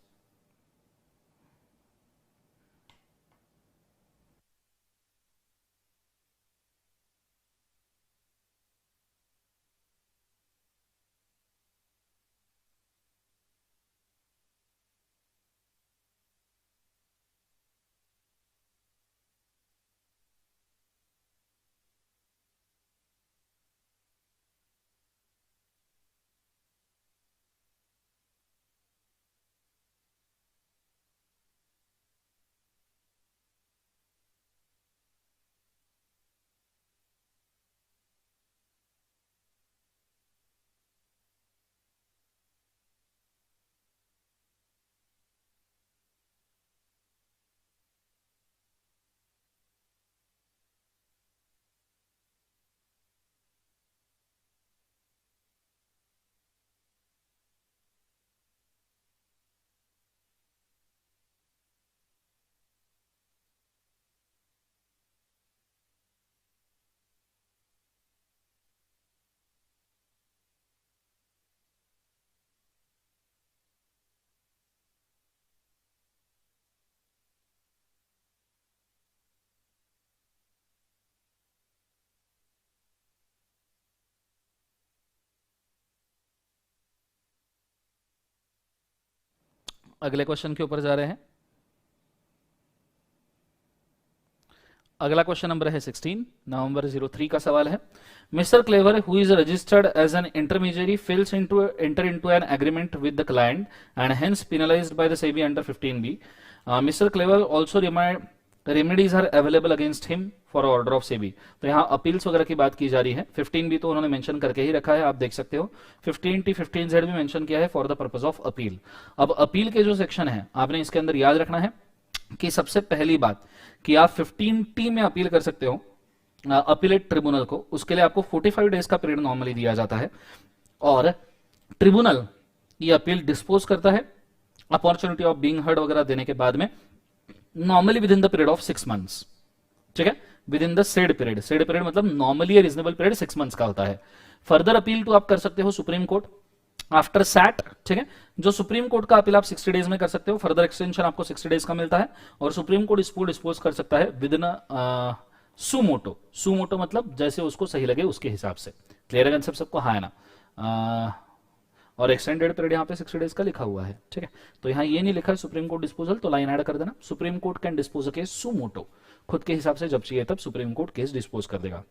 अगले क्वेश्चन के ऊपर जा रहे हैं। अगला क्वेश्चन नंबर है 16, नवंबर 03 का सवाल है। Mr Clever who is registered as an intermediary fails into enter into an agreement with the client and hence penalised by the SEBI under 15B। Mr Clever also remedies are available against him for order of SEBI. तो यहाँ appeals वगैरह की बात की जा रही है। 15B तो उन्होंने मेंशन करके ही रखा है, आप देख सकते हो। 15T 15Z भी मेंशन किया है for the purpose of appeal. अब अपील के जो सेक्शन है आपने इसके अंदर याद रखना है कि सबसे पहली बात कि आप 15T में अपील कर सकते हो अपीलेट ट्रिब्यूनल को, उसके लिए आपको 45 डेज का पीरियड नॉर्मली दिया जाता है, और ट्रिब्यूनल ये अपील डिस्पोज करता है अपॉर्चुनिटी ऑफ बीइंग हर्ड वगैरह देने के बाद में, normally with in the period of 6 months. ठीक है, with in the said period. Said period मतलब नॉर्मली रीजनेबल पीरियड 6 मंथ्स का होता है। फर्दर अपील टू आप कर सकते हो सुप्रीम कोर्ट आफ्टर सैट। ठीक है, जो सुप्रीम कोर्ट का अपील आप 60 डेज में कर सकते हो, फर्दर एक्सटेंशन आपको 60 डेज का मिलता है, और सुप्रीम कोर्ट इसको डिस्पोज कर सकता है विद इन सुमोटो। सुमोटो मतलब जैसे उसको सही लगे उसके हिसाब से। क्लियर है कंसेप्ट सबको? हाँ है ना? और एक्सटेंडेड पीरियड यहाँ पे 60 डेज का लिखा हुआ है। ठीक है, तो यहाँ ये नहीं लिखा है सुप्रीम कोर्ट डिस्पोजल, तो लाइन ऐड कर देना, supreme court can dispose a case suo motu. खुद के हिसाब से जब चाहिए तब सुप्रीम कोर्ट केस डिस्पोज कर देगा।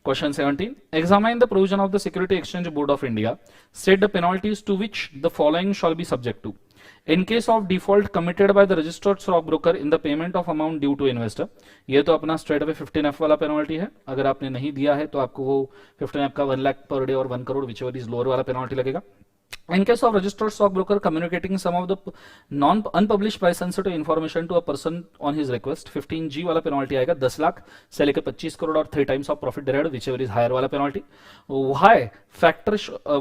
Question 17. Examine the provision of the Security Exchange Board of India. State the penalties to which the following shall be subject to. In case of default committed by the registered stockbroker in the payment of amount due to investor. ये तो अपना straight away 15F वाला penalty है। अगर आपने नहीं दिया है तो आपको वो 15F का 1 लाख पर डे और 1 करोड़ whichever is lower वाला penalty लगेगा। In case of registered stockbroker communicating some of the unpublished price sensitive information to a person on his request, 15G वाला पेनल्टी आएगा 10 लाख से लेकर 25 करोड़ और 3 times of profit derived whichever is higher वाला penalty.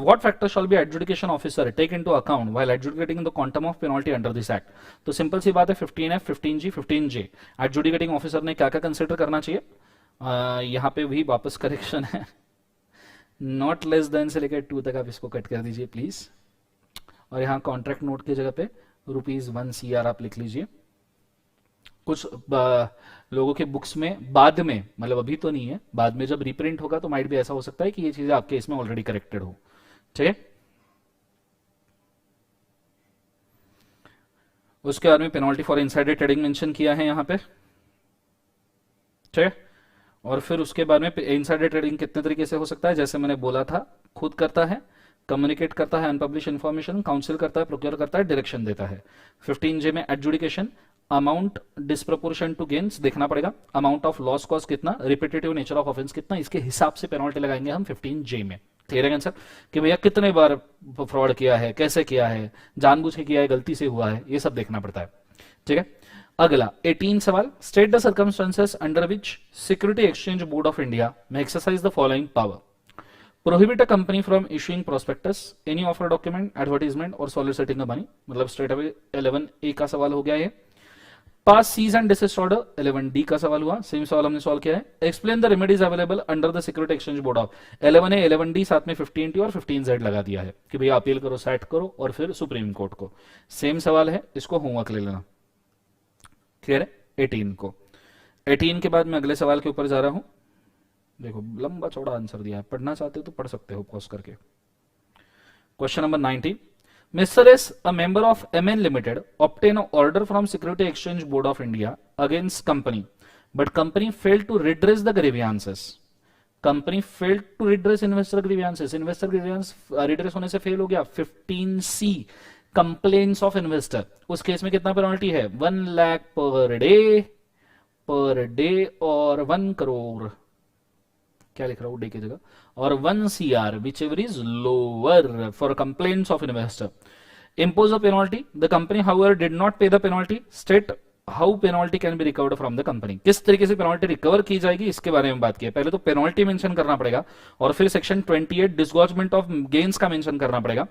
What factor shall be adjudication officer take into account while adjudicating the quantum of penalty under this act? तो simple सी बात है 15F, 15G, 15J adjudicating officer ने क्या क्या consider करना चाहिए। यहाँ पे भी वापस करेक्शन है, नॉट लेस देन से लेकर 2 तक आप इसको कट कर दीजिए प्लीज, और यहाँ कॉन्ट्रैक्ट नोट की जगह पे ₹1 CR आप लिख लीजिए। कुछ लोगों के बुक्स में बाद में, मतलब अभी तो नहीं है, बाद में जब रिप्रिंट होगा तो माइट भी ऐसा हो सकता है कि ये चीजें आपके इसमें ऑलरेडी करेक्टेड हो। ठीक है, उसके बाद में penalty for insider trading mention किया है यहाँ पे। ठीक है, और फिर उसके बाद में इनसाइडर ट्रेडिंग कितने तरीके से हो सकता है, जैसे मैंने बोला था, खुद करता है, कम्युनिकेट करता है अनपब्लिश इंफॉर्मेशन, काउंसिल करता है, प्रोक्योर करता है, डायरेक्शन देता है। 15J में adjudication, amount disproportion to gains देखना पड़ेगा, अमाउंट ऑफ लॉस कॉज कितना, रिपीटेटिव नेचर ऑफ ऑफेंस कितना, इसके हिसाब से पेनल्टी लगाएंगे हम 15J में। क्लियर है आंसर कि भैया कितने बार फ्रॉड किया है, कैसे किया है, जानबूझ के किया है, गलती से हुआ है, ये सब देखना पड़ता है। ठीक है, अगला 18 सवाल। State the circumstances under which security exchange board of India may exercise the following power. Prohibit a company from issuing prospectus, any offer document, advertisement और सॉलिसिटिंग मनी, मतलब स्ट्रेट अवे 11A का सवाल हो गया ये। Pass cease and desist order 11D का सवाल हुआ, सेम सवाल हमने सॉल्व किया है। Explain the remedies available under the security exchange board of 11A 11D, साथ में 15T और 15Z लगा दिया है कि भैया अपील करो, सेट करो और फिर सुप्रीम कोर्ट को। सेम सवाल है, इसको होमवर्क ले लेना। क्लियर है? 18 को, 18 के बाद मैं अगले सवाल के ऊपर जा रहा हूं। देखो लंबा चौड़ा आंसर दिया है, पढ़ना चाहते हो तो पढ़ सकते हो पॉज करके। Question number 19, Mr. S, a member of MN Limited, obtained an order from Security Exchange Board of India against company, but company failed to redress the grievances. Company failed to redress investor grievances. Investor grievance redress होने से fail हो गया। 15C, complaints of investor, उस case में कितना penalty है? 1 lakh per day और 1 करोड़, क्या लिख रहा हूं डे की जगह, और 1 CR, whichever is lower for complaints of investor. Impose a penalty, the company however did not pay the penalty, state how penalty can be recovered from the company. किस तरीके से पेनल्टी रिकवर की जाएगी इसके बारे में बात की है। पहले तो पेनल्टी मेंशन करना पड़ेगा और फिर सेक्शन 28 डिसगॉर्जमेंट ऑफ गेन्स का मेंशन करना पड़ेगा।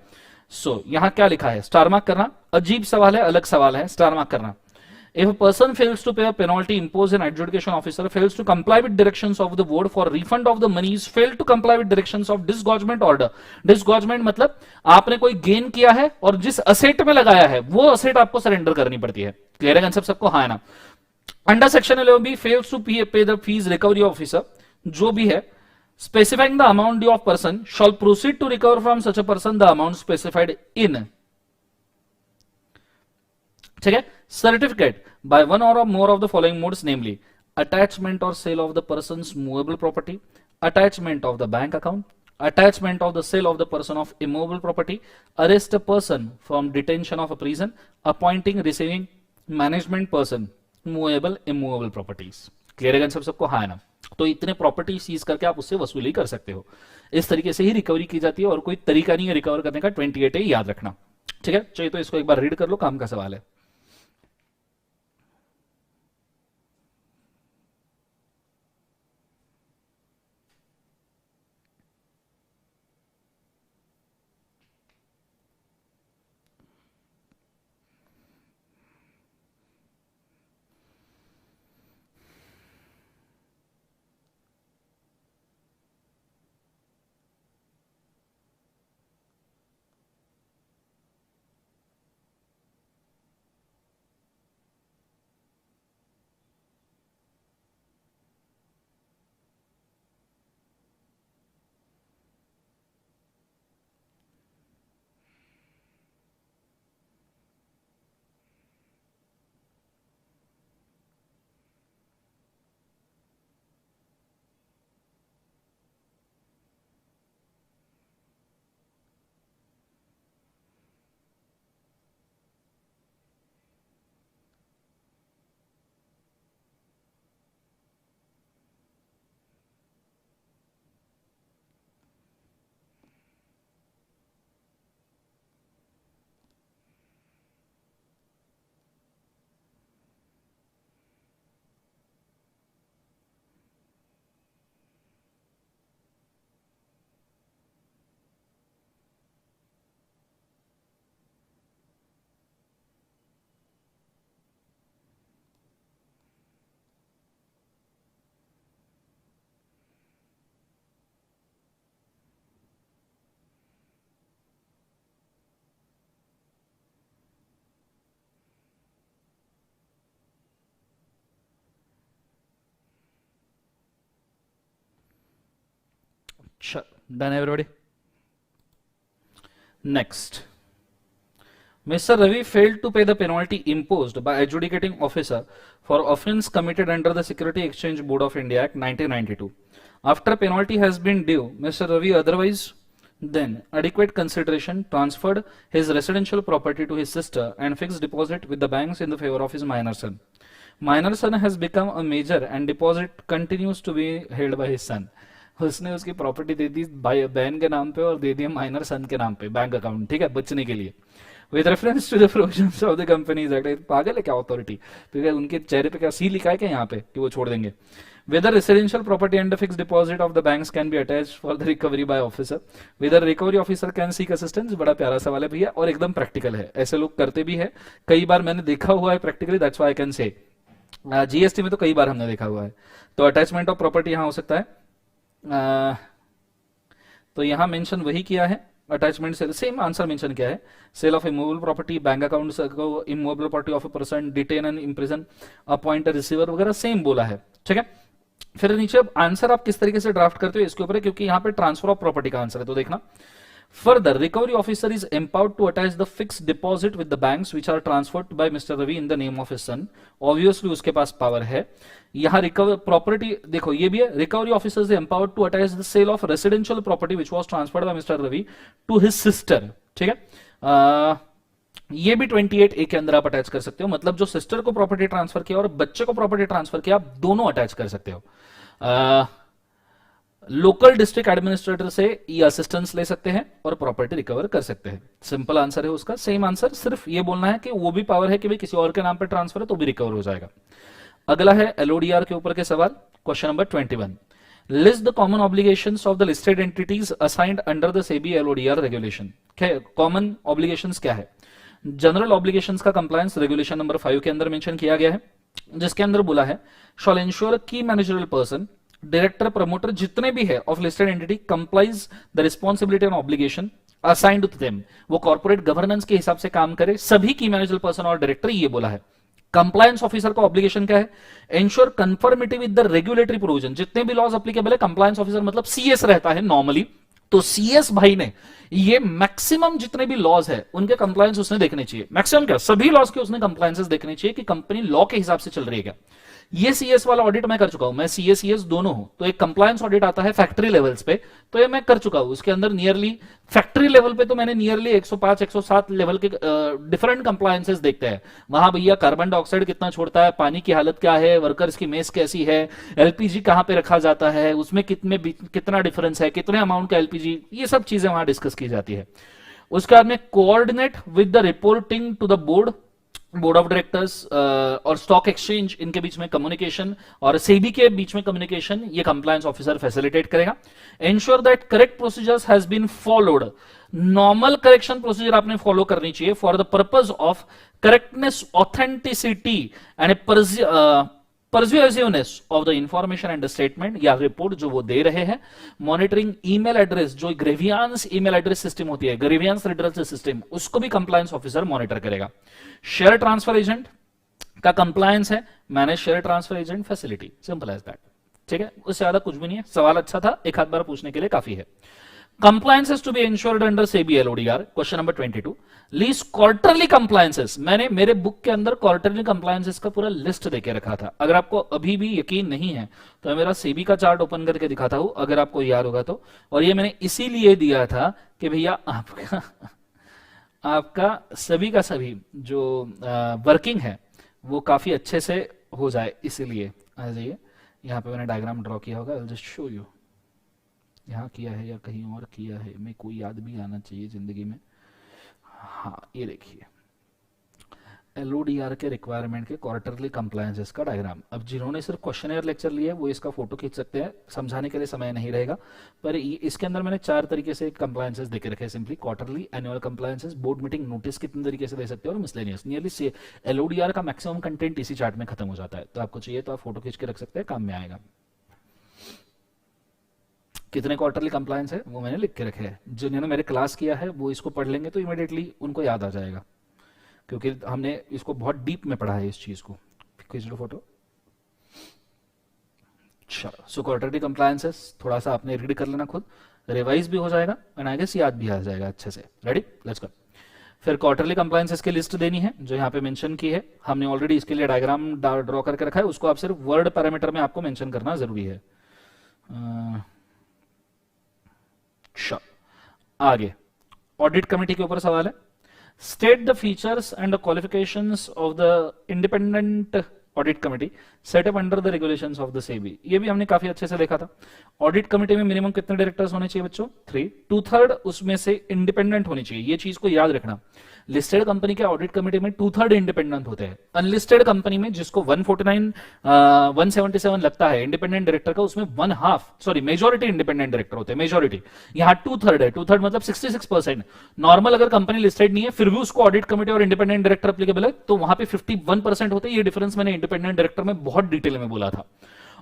सो यहां क्या लिखा है, स्टार मार्क करना। अजीब सवाल है, अलग सवाल है, स्टार मार्क करना। If a person fails to pay a penalty imposed, an adjudication officer fails to comply with directions of the board for refund of the monies, fail to comply with directions of disgorgement order. Disgorgement मतलब आपने कोई gain किया है और जिस asset में लगाया है वो असेट आपको सरेंडर करनी पड़ती है। क्लियर है कंसेप्ट सबको? हाँ है ना? Under section 11B fails to pay the fees recovery officer, जो भी है, specifying the amount due of person shall proceed to recover from such a person the amount specified in, ठीक है, सर्टिफिकेट बाय वन और more of the following modes, namely attachment और sale of the person's movable property, attachment of the bank account, attachment of the sale of the person of immovable property, arrest a person from detention of a prison, appointing receiving management person, movable immovable properties. Clear है सबको? हाँ है ना? तो इतने property seize करके आप उससे वसूली कर सकते हो। इस तरीके से ही रिकवरी की जाती है और कोई तरीका नहीं है रिकवर करने का। 28A याद रखना, ठीक है? चलिए तो इसको एक बार रीड कर लो, काम का सवाल है। Done everybody? Next, Mr. Ravi failed to pay the penalty imposed by adjudicating officer for offence committed under the Security Exchange Board of India Act 1992. After penalty has been due, Mr. Ravi otherwise then adequate consideration transferred his residential property to his sister and fixed deposit with the banks in the favor of his minor son. Minor son has become a major and deposit continues to be held by his son. उसने उसकी property दे दी भाई बहन के नाम पे और दे दिया minor सन के नाम पे बैंक अकाउंट, ठीक है, बचने के लिए। With reference to the provisions of the Companies Act, पागल है क्या अथॉरिटी? क्योंकि उनके चेहरे पे क्या सी लिखा है क्या यहाँ पे कि वो छोड़ देंगे? Whether residential property and the fixed deposit of the banks can be attached for the recovery by officer. Whether recovery officer can seek assistance. बड़ा प्यारा सवाल है भैया और एकदम प्रैक्टिकल है, ऐसे लोग करते भी है, कई बार मैंने देखा हुआ है practically, that's why I can say. GST में तो कई बार हमने देखा हुआ है। तो अटैचमेंट ऑफ प्रॉपर्टी यहां हो सकता है, तो यहां मेंशन वही किया है, attachment sale, same answer mention किया है, sale of immovable property, bank account को immovable property of a person, detain and imprison, appoint a receiver वगैरह सेम बोला है, ठीक है। फिर नीचे आंसर आप किस तरीके से ड्राफ्ट करते हो इसके ऊपर है, क्योंकि यहां पे ट्रांसफर ऑफ प्रॉपर्टी का आंसर है, तो देखना। Further, recovery officer is empowered to attach the fixed deposit with the banks which are transferred by Mr. Ravi in the name of his son. Obviously उसके पास पावर है। यहाँ recover property देखो ये भी है, recovery officer is empowered to attach the sale of residential property which was transferred by Mr. Ravi to his sister, ठीक है। ये भी 28A के अंदर आप अटैच कर सकते हो, मतलब जो सिस्टर को प्रॉपर्टी ट्रांसफर किया और बच्चे को प्रॉपर्टी ट्रांसफर किया, आप दोनों अटैच कर सकते हो। लोकल डिस्ट्रिक्ट एडमिनिस्ट्रेटर से ये असिस्टेंस ले सकते हैं और प्रॉपर्टी रिकवर कर सकते हैं। सिंपल आंसर है उसका, सेम आंसर, सिर्फ ये बोलना है कि वो भी पावर है कि भाई किसी और के नाम पर ट्रांसफर है तो भी रिकवर हो जाएगा। अगला है एलओडीआर के ऊपर के सवाल, question number 21। List the common obligations of the listed entities assigned under the SEBI LODR regulation. Common obligations क्या है? जनरल ऑब्लिगेशंस का कंप्लायंस रेगुलेशन नंबर 5 के अंदर मेंशन किया गया है, जिसके अंदर बोला है शॉल इंश्योर की मैनेजरल पर्सन, डायरेक्टर, प्रमोटर जितने भी है of listed entity complies the responsibility and obligation assigned to them, वो कॉर्पोरेट गवर्नेंस के हिसाब से काम करे, सभी की मैनेजरल पर्सन और डायरेक्टर, ये बोला है। कंप्लायंस ऑफिसर का ऑब्लिगेशन क्या है? Ensure conformity with the regulatory provision, जितने भी लॉज एप्लीकेबल है, कंप्लायंस ऑफिसर मतलब सीएस रहता है नॉर्मली, तो सीएस भाई ने ये मैक्सिमम जितने भी लॉज है उनके कंप्लायंस उसने देखने चाहिए, मैक्सिमम क्या सभी लॉज के उसने कंप्लायंसेस देखने चाहिए कि कंपनी लॉ के हिसाब से चल रही है क्या। ये सीएस वाला ऑडिट मैं कर चुका हूं, मैं सीएस दोनों हूं, तो एक कंप्लायंस ऑडिट आता है फैक्ट्री लेवल्स पे, तो ये मैं कर चुका हूं। उसके अंदर नियरली फैक्ट्री लेवल पे तो मैंने नियरली 105 107 लेवल के डिफरेंट कंप्लायंसेस देखते हैं। वहां भैया कार्बन डाइऑक्साइड कितना छोड़ता है, पानी की हालत क्या है, वर्कर्स की मेस कैसी है, एलपीजी कहां पे रखा जाता है, उसमें कितना डिफरेंस है, कितने अमाउंट का एलपीजी, ये सब चीजें वहां डिस्कस की जाती है। उसके बाद में coordinate with the reporting to the board of directors और स्टॉक एक्सचेंज, इनके बीच में कम्युनिकेशन और सेबी के बीच में कम्युनिकेशन, ये कंप्लायंस ऑफिसर फैसिलिटेट करेगा। Ensure that correct procedures has been followed, normal correction procedure आपने फॉलो करनी चाहिए for the purpose of correctness, authenticity and persuasiveness of the information and statement या रिपोर्ट जो वो दे रहे हैं। मॉनिटरिंग ईमेल एड्रेस, जो ग्रेवियांस ईमेल एड्रेस सिस्टम होती है, ग्रेवियांस रिड्रेसल सिस्टम, उसको भी कंप्लायंस ऑफिसर मॉनिटर करेगा। शेयर ट्रांसफर एजेंट का कंप्लायंस है manage share transfer agent facility, simple as that, ठीक है। उससे ज्यादा कुछ भी नहीं है, सवाल अच्छा था, एक आध बार पूछने के लिए काफी है। Compliances to be ensured under SEBI LODR, question number 22। Least quarterly compliances, मैंने मेरे बुक के अंदर क्वार्टरली कंप्लायंसेस का पूरा लिस्ट देके रखा था। अगर आपको अभी भी यकीन नहीं है तो मैं मेरा सेबी का चार्ट ओपन करके दिखाता हूं, अगर आपको याद होगा तो। और ये मैंने इसीलिए दिया था कि भैया आपका सभी का सभी जो वर्किंग है वो काफी अच्छे से हो जाए, इसीलिए। आ जाइए, यहाँ पे मैंने डायग्राम ड्रॉ किया होगा, जस्ट शो यू, यहाँ किया है या कहीं और किया है, मैं कोई याद भी आना चाहिए जिंदगी में। हाँ, ये देखिए एलओडीआर के रिक्वायरमेंट के क्वार्टरली कंप्लायंसेस का डायग्राम। अब जिन्होंने सिर्फ क्वेश्चनर लेक्चर लिया है वो इसका फोटो खींच सकते हैं, समझाने के लिए समय नहीं रहेगा, पर इसके अंदर मैंने 4 तरीके से कंप्लायंसेस देके रखे हैं simply. Quarterly, annual compliances, board meeting notice कितने तरीके से दे सकते हैं, और मिसलेनियस। नियरली से एलओडीआर का मैक्सिमम कंटेंट इसी चार्ट में खत्म हो जाता है, तो आपको चाहिए तो आप फोटो खींच के रख सकते हैं, काम में आएगा। कितने क्वार्टरली कंप्लायंस है वो मैंने लिख के रखे हैं, जिन्होंने मेरे क्लास किया है वो इसको पढ़ लेंगे तो इमीडिएटली उनको याद आ जाएगा, क्योंकि हमने इसको बहुत डीप में पढ़ा है इस चीज को। खींच लो फोटो। चलो, सो क्वार्टरली कंप्लायंसेस थोड़ा सा आपने रीड कर लेना खुद, रिवाइज भी हो जाएगा एंड आई गेस याद भी आ जाएगा अच्छे से। Ready, let's go. फिर क्वार्टरली कंप्लायंसेस की लिस्ट देनी है जो यहाँ पे मेंशन की है, हमने ऑलरेडी इसके लिए डायग्राम ड्रॉ करके रखा है, उसको आप सिर्फ वर्ड पैरामीटर में आपको मेंशन करना जरूरी है। आगे ऑडिट कमेटी के ऊपर सवाल है। State the features and the qualifications of the independent audit committee set up under the regulations of the SEBI, ये भी हमने काफी अच्छे से देखा था। ऑडिट कमिटी में मिनिमम कितने डायरेक्टर्स होने चाहिए बच्चों? 3, 2/3 उसमें से इंडिपेंडेंट होनी चाहिए, ये चीज को याद रखना। लिस्टेड कंपनी के ऑडिट कमिटी में 2/3 इंडिपेंडेंट होते हैं। अनलिस्टेड कंपनी में जिसको 149 177 लगता है इंडिपेंडेंट डायरेक्टर का, उसमें मेजोरिटी इंडिपेंडेंट डायरेक्टर होते हैं, मेजोरिटी। यहाँ 2/3 है, 2/3 मतलब 66%। नॉर्मल अगर कंपनी लिस्टेड नहीं है फिर भी उसको ऑडिट कमिटी और इंडिपेंडेंट डायरेक्टर एप्लीकेबल है, तो वहां पे 51% होते हैं। ये डिफरेंस मैंने इंडिपेंडेंट डायरेक्टर में बहुत डिटेल में बोला था।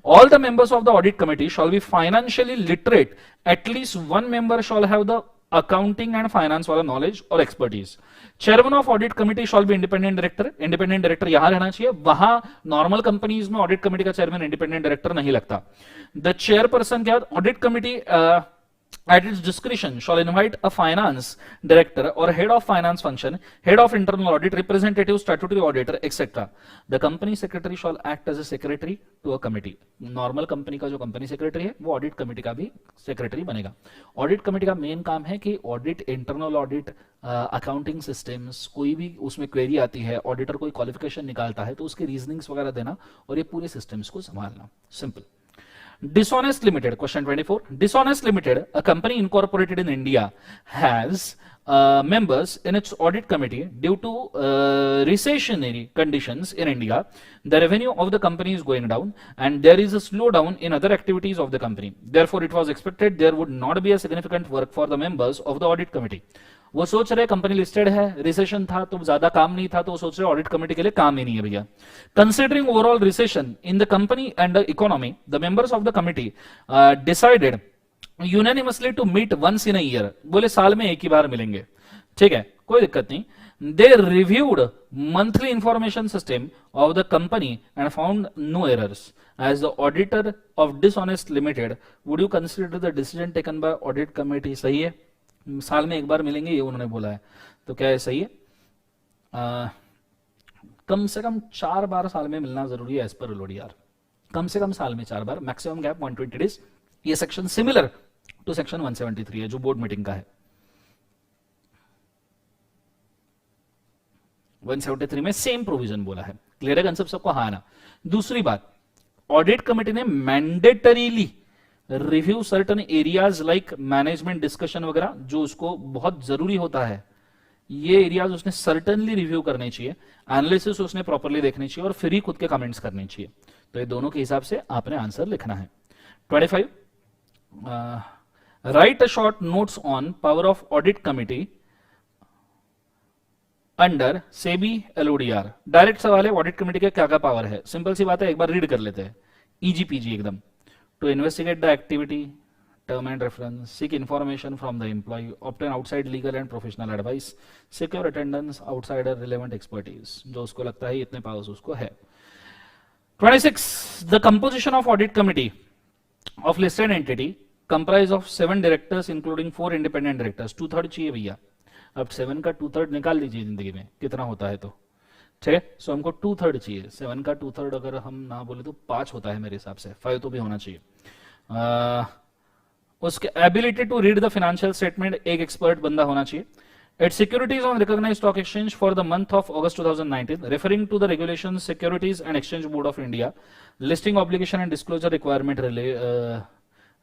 All the members of the audit committee shall be financially literate. At least one member shall have the accounting and finance वाला knowledge और expertise. Chairman of audit committee shall be independent director. Independent director यहां रहना चाहिए, वहां normal companies में audit committee का chairman independent director नहीं लगता। The chairperson क्या, audit committee at its discretion shall invite a finance director or head of finance function, head of internal audit, representative, statutory auditor, etc. The company secretary shall act as a secretary to a committee. Normal company का जो company secretary है वो audit committee का भी secretary बनेगा। Audit committee का main काम है कि audit, internal audit, accounting systems, कोई भी उसमें क्वेरी आती है, ऑडिटर कोई क्वालिफिकेशन निकालता है तो उसके रीजनिंग्स वगैरह देना और ये पूरे सिस्टम्स को संभालना। Simple. Dishonest Limited, question 24. Dishonest Limited, a company incorporated in India, has members in its audit committee. Due to recessionary conditions in India, the revenue of the company is going down and there is a slowdown in other activities of the company. Therefore, it was expected there would not be a significant work for the members of the audit committee. वो सोच रहे company listed है, recession था तो ज्यादा काम नहीं था, तो वो सोच रहे ऑडिट कमेटी के लिए काम ही नहीं है भैया। Considering overall recession in the company and the economy, the members of the committee decided unanimously to meet once in a year, बोले साल में एक ही बार मिलेंगे, ठीक है, कोई दिक्कत नहीं। They reviewed monthly information system of the company and found no errors. As the auditor of Dishonest Limited, would you consider the decision taken by audit committee सही है? साल में एक बार मिलेंगे ये उन्होंने बोला है, तो क्या है सही है? कम से कम 4 बार साल में मिलना जरूरी है एज पर LODR, कम से कम साल में 4 बार, मैक्सिमम गैप 120 डेज। ये सेक्शन सिमिलर टू सेक्शन 173 है जो बोर्ड मीटिंग का है। 173 में सेम प्रोविजन बोला है, क्लियर है कंसेप्ट सबको? हाँ ना। दूसरी बात, ऑडिट कमेटी ने mandatorily review certain areas like management discussion वगैरह, जो उसको बहुत जरूरी होता है, ये एरियाज उसने सर्टनली रिव्यू करने चाहिए, एनालिसिस उसने प्रॉपरली देखनी चाहिए और फिर ही खुद के कमेंट्स करने चाहिए। तो ये दोनों के हिसाब से आपने आंसर लिखना है। 25, right a short notes on power of audit committee under SEBI LODR। Direct सवाल है, ऑडिट कमेटी का क्या क्या पावर है? सिंपल सी बात है, एक बार रीड कर लेते हैं, EGPG एकदम। To investigate the activity, term and reference, seek information from the employee, obtain outside legal and professional advice, secure attendance, outsider relevant expertise, जो उसको लगता है इतने पावर्स उसको है। 26, the composition of audit committee of listed entity comprise of 7 directors including 4 independent directors। 2/3 चाहिए भैया। अब 7 का 2/3 निकाल लीजिए जिंदगी में कितना होता है, तो ठीक है। सो हमको 2/3 चाहिए, 7 का 2/3 अगर हम ना बोले तो 5 होता है मेरे हिसाब से, 5 तो भी होना चाहिए। उसके ability to read the financial statement, एक एक्सपर्ट बंदा होना चाहिए। Its securities on recognized stock exchange for the month of August 2019, referring to the regulations, Securities and Exchange Board of India, listing obligation and disclosure requirement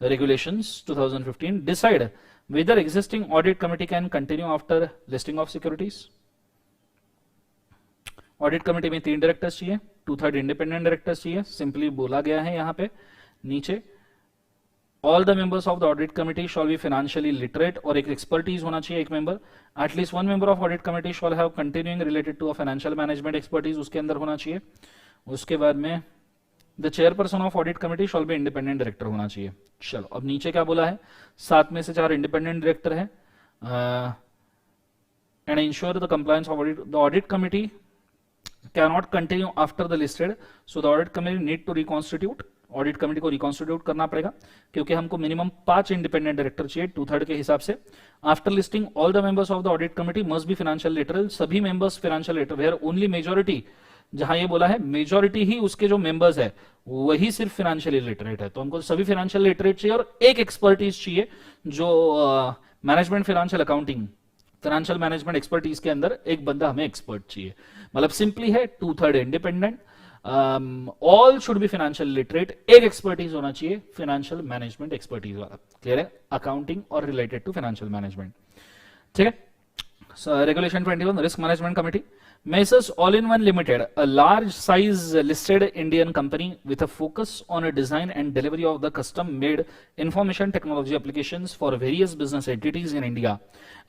regulations 2015, decide whether existing audit committee can continue after listing of securities। Audit committee में 3 directors चाहिए, 2/3 independent directors चाहिए, simply बोला गया है यहां पे नीचे। All the members of the audit committee shall be financially literate, और एक एक्सपर्टीज होना चाहिए एक member. At least 1 member of audit committee shall have continuing related to a financial management expertise, उसके अंदर होना चाहिए। उसके बाद में the chairperson of audit committee shall be independent director होना चाहिए। चलो अब नीचे क्या बोला है, 7 में से 4 इंडिपेंडेंट डायरेक्टर है। And ensure the compliance of audit, the audit committee cannot continue after the listed, so the audit committee need to reconstitute, audit committee को रिकॉन्स्टिट्यूट करना पड़ेगा क्योंकि हमको मिनिमम 5 इंडिपेंडेंट डायरेक्टर चाहिए 2/3 के हिसाब से। After listing all the members of the audit committee must be financial literate, सभी members financial literate, where only majority, जहां ये बोला है मेजॉरिटी ही उसके जो मेंबर्स है वही सिर्फ फाइनेंशियली लिटरेट है, तो हमको सभी फाइनेंशियल लिटरेट चाहिए और एक एक्सपर्टीज चाहिए जो management financial accounting financial management expertise के अंदर एक बंदा हमें एक्सपर्ट चाहिए। मतलब सिंपली है 2/3 independent, all should be financial literate, एक एक्सपर्टीज होना चाहिए फाइनेंशियल मैनेजमेंट एक्सपर्टीज वाला, क्लियर है, अकाउंटिंग और रिलेटेड टू फाइनेंशियल मैनेजमेंट, ठीक है। Regulation 21, Risk Management Committee. Messrs All-in-One Limited, a large size listed Indian company with a focus on a design and delivery of the custom-made information technology applications for various business entities in India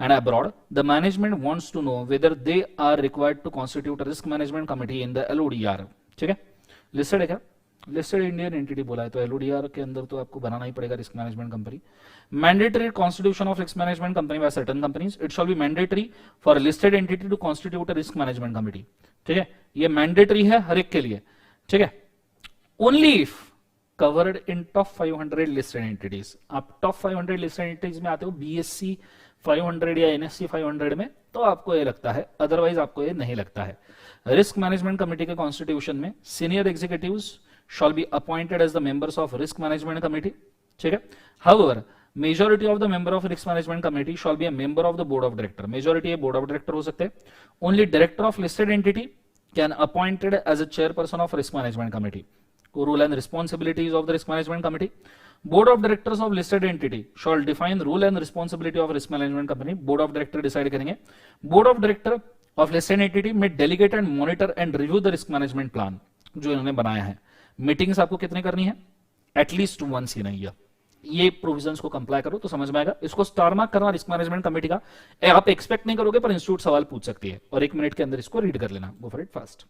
and abroad. The management wants to know whether they are required to constitute a risk management committee in the LODR. ठीक है, listed है क्या, listed Indian entity बोला है तो LODR के अंदर तो आपको बनाना ही पड़ेगा risk management company. Mandatory constitution of risk management company by certain companies, it shall be mandatory for listed entity to constitute a risk management committee, ठीक है, ये मैंडेटरी है हर एक के लिए, ठीक है। Only if covered in top 500 listed entities, आप टॉप 500 लिस्टेड एंटिटीज में आते हो बीएससी 500 या एनएससी 500 में, तो आपको ये लगता है, अदरवाइज आपको ये नहीं लगता है। रिस्क मैनेजमेंट कमेटी के कॉन्स्टिट्यूशन में senior executives shall be appointed as the members of risk management committee, ठीक है। however majority of the member of risk management committee shall be a member of the board of director, majority ये board of director हो सकते हैं। only director of listed entity can appointed as a chairperson of risk management committee, rule and responsibilities of the risk management committee, board of directors of listed entity shall define rule and responsibility of risk management company, board of director decide करेंगे। board of director of listed entity may delegate and monitor and review the risk management plan जो इन्होंने बनाया है। Meetings आपको कितनी करनी है, at least once in a year, ये प्रोविजंस को कंप्लाई करो तो समझ में आएगा। इसको स्टार मार्क करना रिस्क मैनेजमेंट कमेटी का, आप एक्सपेक्ट नहीं करोगे पर इंस्टीट्यूट सवाल पूछ सकती है, और 1 मिनट के अंदर इसको रीड कर लेना, go for it fast.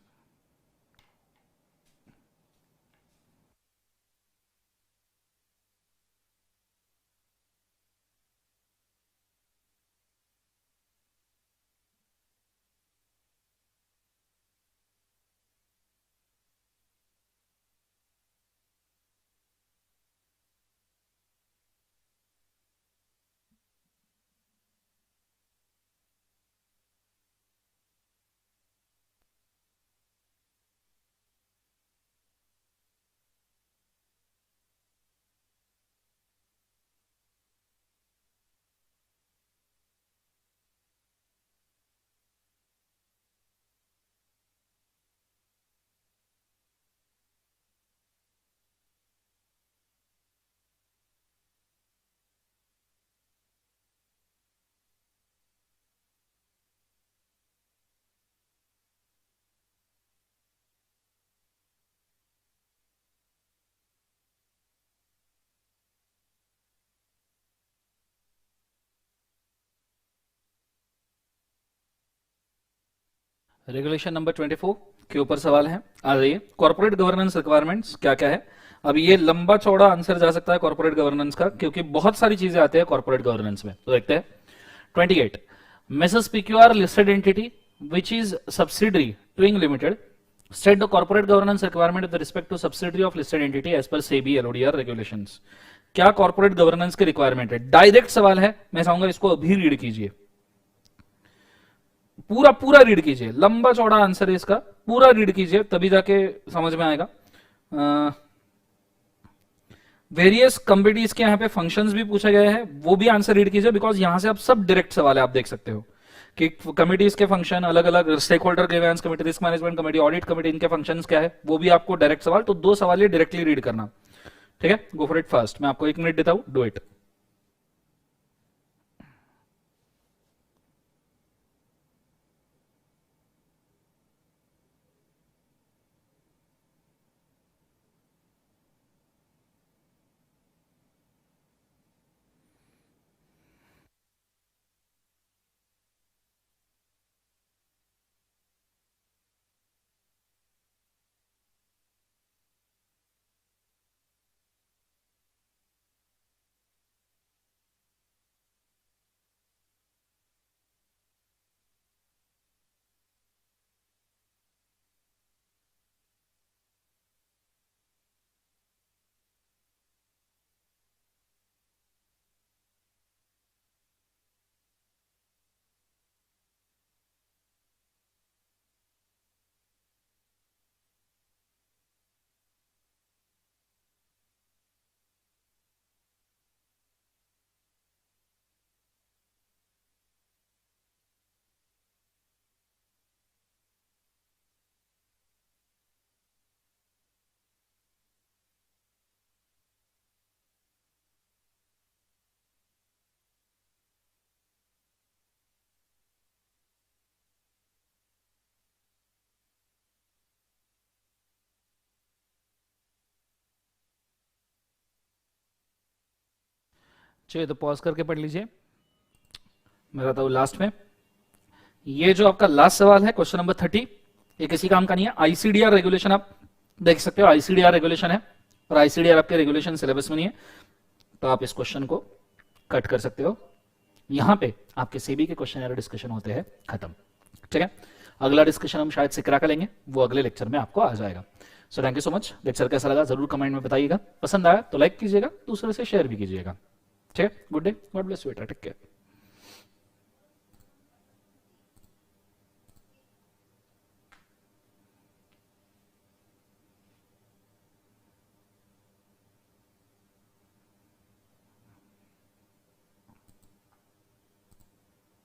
Regulation number 24 के ऊपर सवाल है, आ जाइए। कॉर्पोरेट गवर्नेंस रिक्वायरमेंट्स क्या क्या है, अब ये लंबा चौड़ा आंसर जा सकता है कॉर्पोरेट गवर्नेंस का, क्योंकि बहुत सारी चीजें आती है कॉर्पोरेट गवर्नेंस में, तो देखते हैं। 28 Mrs. PQR listed entity which is subsidiary Twing Limited state the corporate governance requirement with respect to subsidiary of listed entity as per SEBI LODR regulations। क्या कॉर्पोरेट गवर्नेंस के रिक्वायरमेंट है, direct सवाल है, मैं चाहूंगा इसको अभी रीड कीजिए, पूरा पूरा रीड कीजिए, लंबा चौड़ा आंसर है इसका, पूरा रीड कीजिए तभी जाके समझ में आएगा। वेरियस कमिटीज के यहाँ पे फंक्शंस भी पूछा गया है, वो भी आंसर रीड कीजिए, बिकॉज यहां से आप सब डायरेक्ट सवाल है, आप देख सकते हो कि कमिटीज के फंक्शन अलग अलग, stakeholder grievance committee, risk management committee, audit committee, इनके फंक्शंस क्या है, वो भी आपको डायरेक्ट सवाल, तो 2 सवाल ये डायरेक्टली रीड करना, ठीक है। गो फॉर इट फास्ट, मैं आपको 1 मिनट देता हूं, डू इट। चलिए तो पॉज करके पढ़ लीजिए, मैं बताऊँ लास्ट में। ये जो आपका लास्ट सवाल है क्वेश्चन नंबर 30, ये किसी काम का नहीं है। आईसीडीआर रेगुलेशन आप देख सकते हो, आईसीडीआर रेगुलेशन है, और आईसीडीआर आपके रेगुलेशन सिलेबस में नहीं है, तो आप इस क्वेश्चन को कट कर सकते हो। यहां पे आपके सेबी के क्वेश्चन एयर डिस्कशन होते हैं खत्म। ठीक है, अगला डिस्कशन हम शायद सिकरा का लेंगे, वो अगले लेक्चर में आपको आ जाएगा। So thank you so much. Lecture कैसा लगा जरूर कमेंट में बताइएगा, पसंद आया तो लाइक कीजिएगा, दूसरे से शेयर भी कीजिएगा। ठीक है, good day, God bless you बेटा, टेक केयर।